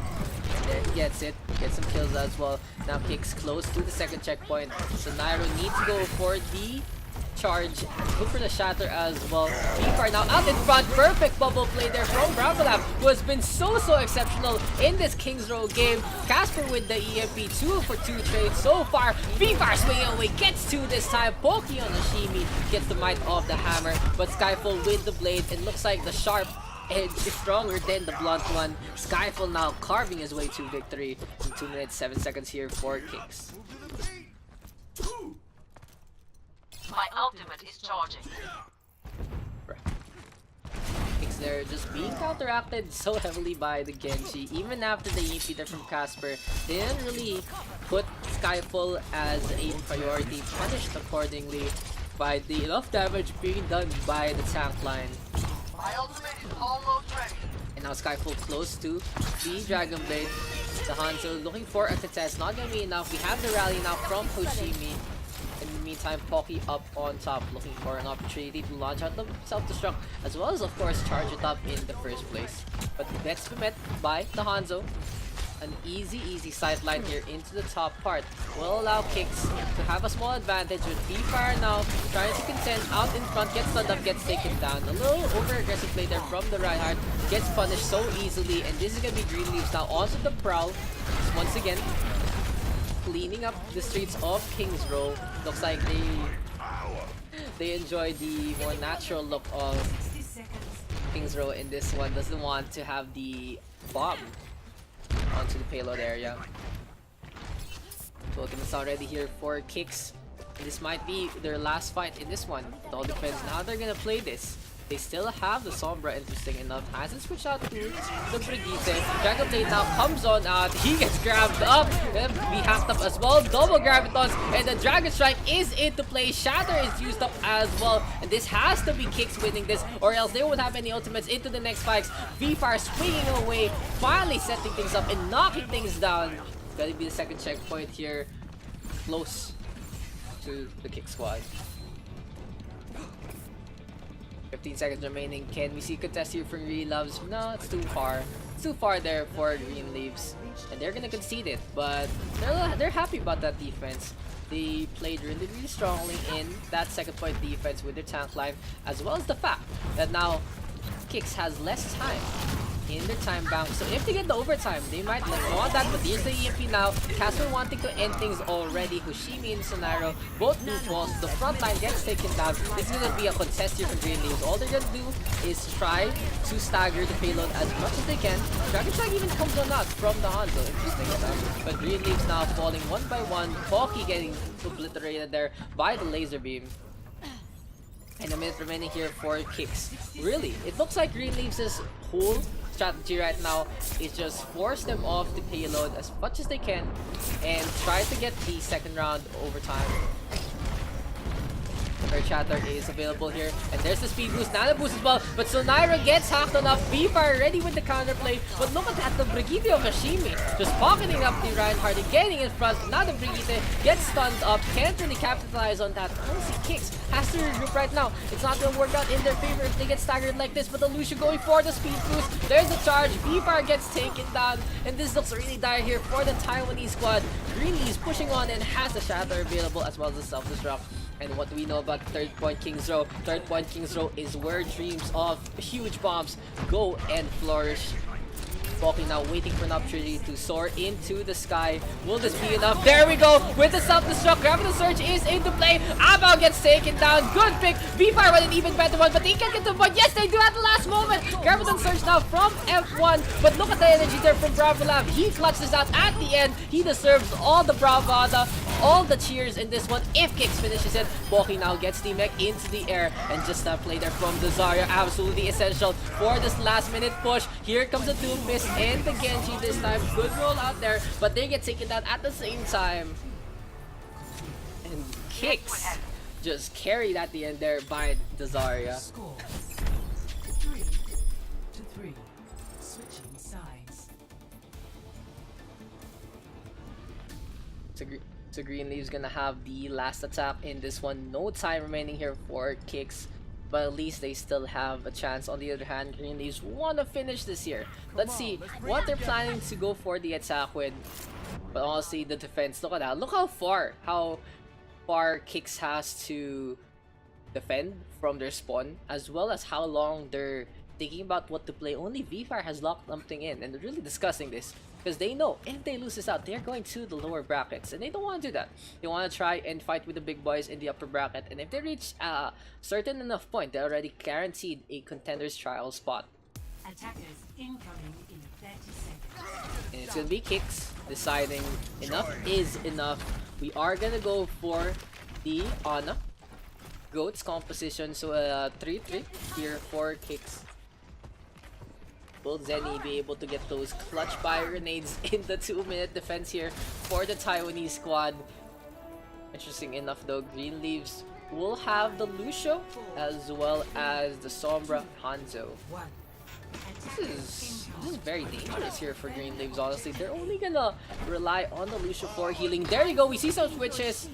And there he gets it. Gets some kills as well. Now KIX close to the second checkpoint. So Nairo needs to go for the charge. Go for the shatter as well. V-Fire now out in front. Perfect bubble play there from Bravolab, who has been so exceptional in this Kings Row game. Casper with the EMP, 2 for 2 trades so far. V-Fire swinging away, gets 2 this time. Poki on the Shimi gets the might of the hammer, but Skyfall with the blade. It looks like the sharp edge is stronger than the blunt one. Skyfall now carving his way to victory in 2 minutes 7 seconds here for KIX. My ultimate is charging. KIX there just being counteracted so heavily by the Genji. Even after the EMP there from Casper, they didn't really put Skyfall as a priority, punished accordingly by the enough damage being done by the tank line. My ultimate is almost ready. And now Skyfall close to the Dragon Blade. The Hanzo looking for a contest, not gonna be enough. We have the rally now from Hoshimi. In the meantime, Pocky up on top, looking for an opportunity to launch out the self-destruct, as well as, of course, charge it up in the first place. But gets met by the Hanzo. An easy sideline here into the top part will allow KIX to have a small advantage with B-Fire now trying to contend out in front, gets stunned up, gets taken down. A little over-aggressive play there from the Reinhardt, gets punished so easily, and this is gonna be Green Leaves now onto the prowl. Once again, cleaning up the streets of King's Row. Looks like they enjoy the more natural look of King's Row in this one. Doesn't want to have the bomb onto the payload area. So ultimate's already here for KIX. This might be their last fight in this one. It all depends on how they're gonna play this. They still have the Sombra, interesting enough. Hasn't switched out to the Brigitte. Dragon Blade now comes on out. He gets grabbed up. Gonna be hacked up as well. Double Gravitons. And the Dragon Strike is into play. Shatter is used up as well. And this has to be KIX winning this, or else they won't have any ultimates into the next fights. V-Fire swinging away. Finally setting things up and knocking things down. It's gonna be the second checkpoint here. Close to the KIX squad. 15 seconds remaining. Can we see contest here from Green Loves? No, it's too far. It's too far there for Green Leaves. And they're gonna concede it, but they're happy about that defense. They played really strongly in that second point defense with their tank line, as well as the fact that now KIX has less time in their time bank. So if they get the overtime, they might want that, but here's the EMP now. Casper wanting to end things already. Hoshimi and Sonaro both move walls. The front line gets taken down. This is gonna be a contest here for Green Leaves. All they're gonna do is try to stagger the payload as much as they can. Dragon Strike even comes on out from the Hanzo. Interesting enough. But Green Leaves now falling one by one. Pocky getting obliterated there by the laser beam. And a minute remaining here for KIX. Really, it looks like Green Leaves' whole strategy right now is just force them off the payload as much as they can and try to get the second round overtime. Her chatter is available here, and there's the speed boost, nano boost as well, but Sonira gets hacked on up. V-Fire ready with the counterplay, but look at that, the Brigitte of Hashimi just pocketing up the Reinhardt and getting in front. Now the Brigitte gets stunned up, can't really capitalize on that. Honestly, KIX has to regroup right now. It's not gonna work out in their favor if they get staggered like this, but the Lucio going for the speed boost. There's the charge, V-Fire gets taken down, and this looks really dire here for the Taiwanese squad. Greenlee's pushing on and has the shatter available as well as the self-destruct. And what do we know about third point King's Row? Third point King's Row is where dreams of huge bombs go and flourish. Pocky now waiting for an opportunity to soar into the sky. Will this be enough? There we go with the self-destruct. Gravity Surge is into play. Abao gets taken down. Good pick. V-Fire with an even better one, but they can't get the point. Yes, they do at the last moment. Gravity Surge now from F1, but look at the energy there from Bravo Lab. He clutches out at the end. He deserves all the bravada, all the cheers in this one. If KIX finishes it, Pocky now gets the mech into the air, and just that play there from the Zarya, absolutely essential for this last minute push. Here comes the Doomfist and the Genji this time. Good roll out there, but they get taken down at the same time. And KIX just carried at the end there by the Zarya. Score 3-3. Switching sides. So Green Leaves gonna have the last attack in this one. No time remaining here for KIX, but at least they still have a chance. On the other hand, Green Leaves want to finish this here. Let's see what they're planning to go for the attack with. But honestly, the defense, look at that. Look how far KIX has to defend from their spawn, as well as how long they're thinking about what to play. Only V-Fire has locked something in, and they're really discussing this because they know if they lose this out, they're going to the lower brackets, and they don't want to do that. They want to try and fight with the big boys in the upper bracket, and if they reach a certain enough point, they're already guaranteed a contender's trial spot. Attackers incoming in 30 seconds. And it's gonna be KIX deciding enough is enough. We are gonna go for the Ana Goats composition, so 3-3 here for KIX. Will Zenny be able to get those clutch fire grenades in the 2-minute defense here for the Taiwanese squad? Interesting enough though, Green Leaves will have the Lucio as well as the Sombra Hanzo. This is very dangerous here for Green Leaves, honestly. They're only gonna rely on the Lucio for healing. There you go, we see some switches.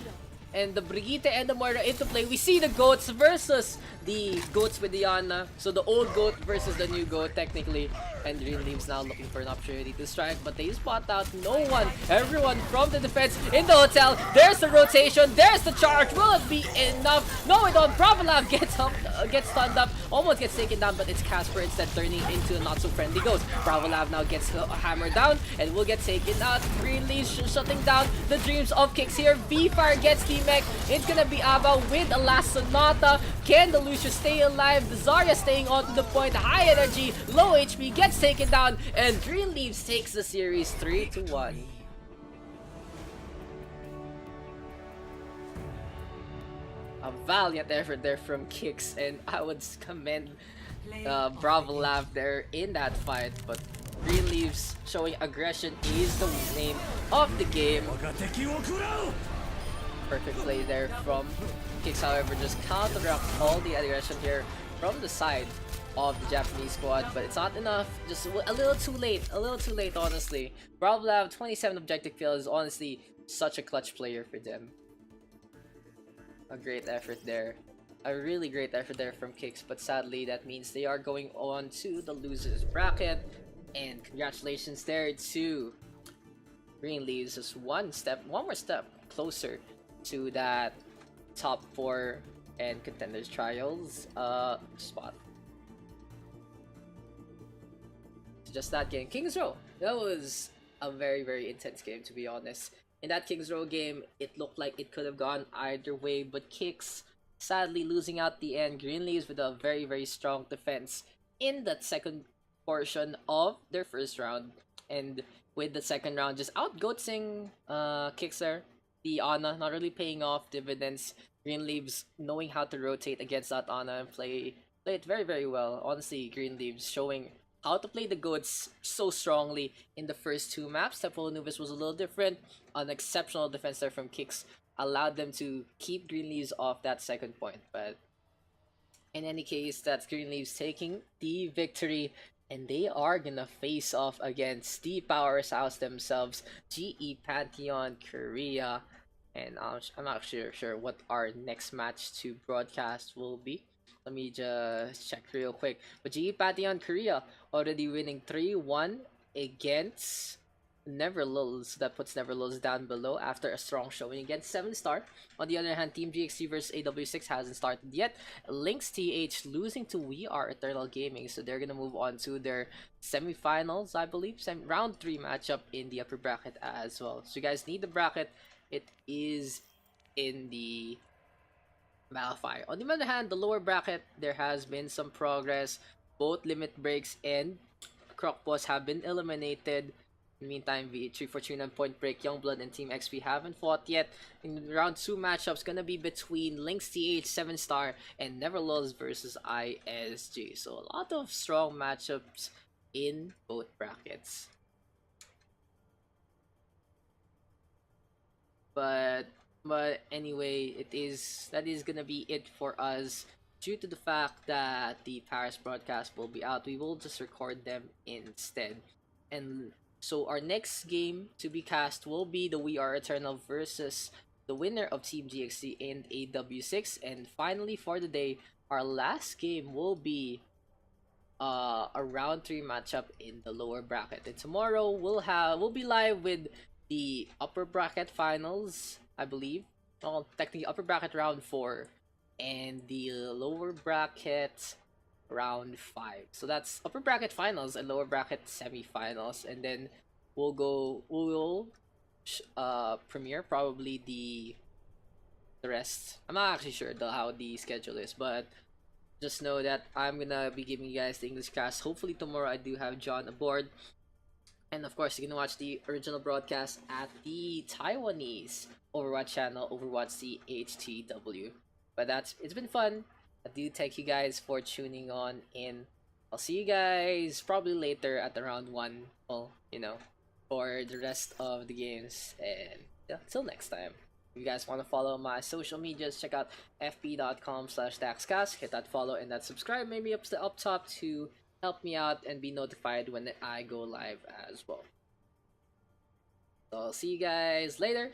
And the Brigitte and the Moira into play. We see the goats versus the goats with the Ana. So the old goat versus the new goat, technically. and Green Leaves now looking for an opportunity to strike, but they spot out no one. Everyone from the defense in the hotel. There's the rotation, there's the charge. Will it be enough? No, it don't. Bravolav gets up, gets stunned up, almost gets taken down, but it's Casper instead turning into a not so friendly ghost. Bravolav now gets hammered down and will get taken out. Green Leaves shutting down the dreams of KIX here. V-Fire gets the mech. It's gonna be Aba with a last Sonata. Can the Lucius stay alive? The Zarya staying on to the point. High energy, low HP, gets taken down, and Green Leaves takes the series 3-1. A valiant effort there from KIX, and I would commend Bravolav there in that fight, but Green Leaves showing aggression is the name of the game. Perfect play there from KIX, however, just counteract all the aggression here from the side of the Japanese squad, but it's not enough. Just a little too late, honestly. Bravolav 27 objective kill is honestly such a clutch player for them. A great effort there. A really great effort there from KIX, but sadly that means they are going on to the losers bracket. And congratulations there to Green Leaves, just one more step closer to that top 4 and contenders trials spot. So just that game, King's Row. That was a very intense game, to be honest. In that King's Row game, it looked like it could have gone either way, but KIX sadly losing out the end. Green Leaves with a very strong defense in that second portion of their first round, and with the second round just outgoatsing KIX there. The Ana not really paying off dividends. Green Leaves knowing how to rotate against that Ana and play it very well. Honestly, Green Leaves showing how to play the goats so strongly in the first 2 maps. Temple Anubis was a little different. An exceptional defense there from KIX allowed them to keep Green Leaves off that second point. But in any case, that's Green Leaves taking the victory, and they are gonna face off against the powerhouse themselves, GE Pantheon Korea. And I'm not sure what our next match to broadcast will be. Let me just check real quick. But GE Pantheon Korea already winning 3-1 against Neverlulz. That puts Neverlulz down below after a strong showing against 7-star. On the other hand, Team GXC versus AW6 hasn't started yet. Lynx TH losing to We Are Eternal Gaming, so they're gonna move on to their semifinals, I believe. Round 3 matchup in the upper bracket as well. So you guys need the bracket. It is in the Malphite. On the other hand, the lower bracket, there has been some progress. Both Limit Breaks and Crocboss have been eliminated. In the meantime, V343 and Point Break, Youngblood, and Team XP haven't fought yet. In round 2 matchups, gonna be between Lynx TH, 7-star, and Neverlulz versus ISG. So a lot of strong matchups in both brackets. But anyway, that is gonna be it for us. Due to the fact that the Paris broadcast will be out, we will just record them instead. And so our next game to be cast will be the We Are Eternal versus the winner of Team GXC and AW6. And finally for the day, our last game will be a round 3 matchup in the lower bracket. And tomorrow we'll be live with the upper bracket finals, I believe. Well, technically upper bracket round 4 and the lower bracket round 5. So that's upper bracket finals and lower bracket semifinals, and then we'll premiere probably the rest. I'm not actually sure how the schedule is, but just know that I'm gonna be giving you guys the English cast. Hopefully tomorrow I do have John aboard. And of course, you can watch the original broadcast at the Taiwanese Overwatch channel, Overwatch CHTW. But it's been fun. I do thank you guys for tuning on in. I'll see you guys probably later at around 1, well, for the rest of the games. And yeah, till next time. If you guys want to follow my social medias, check out fb.com/daxcast. Hit that follow and that subscribe maybe up top to help me out and be notified when I go live as well. So I'll see you guys later.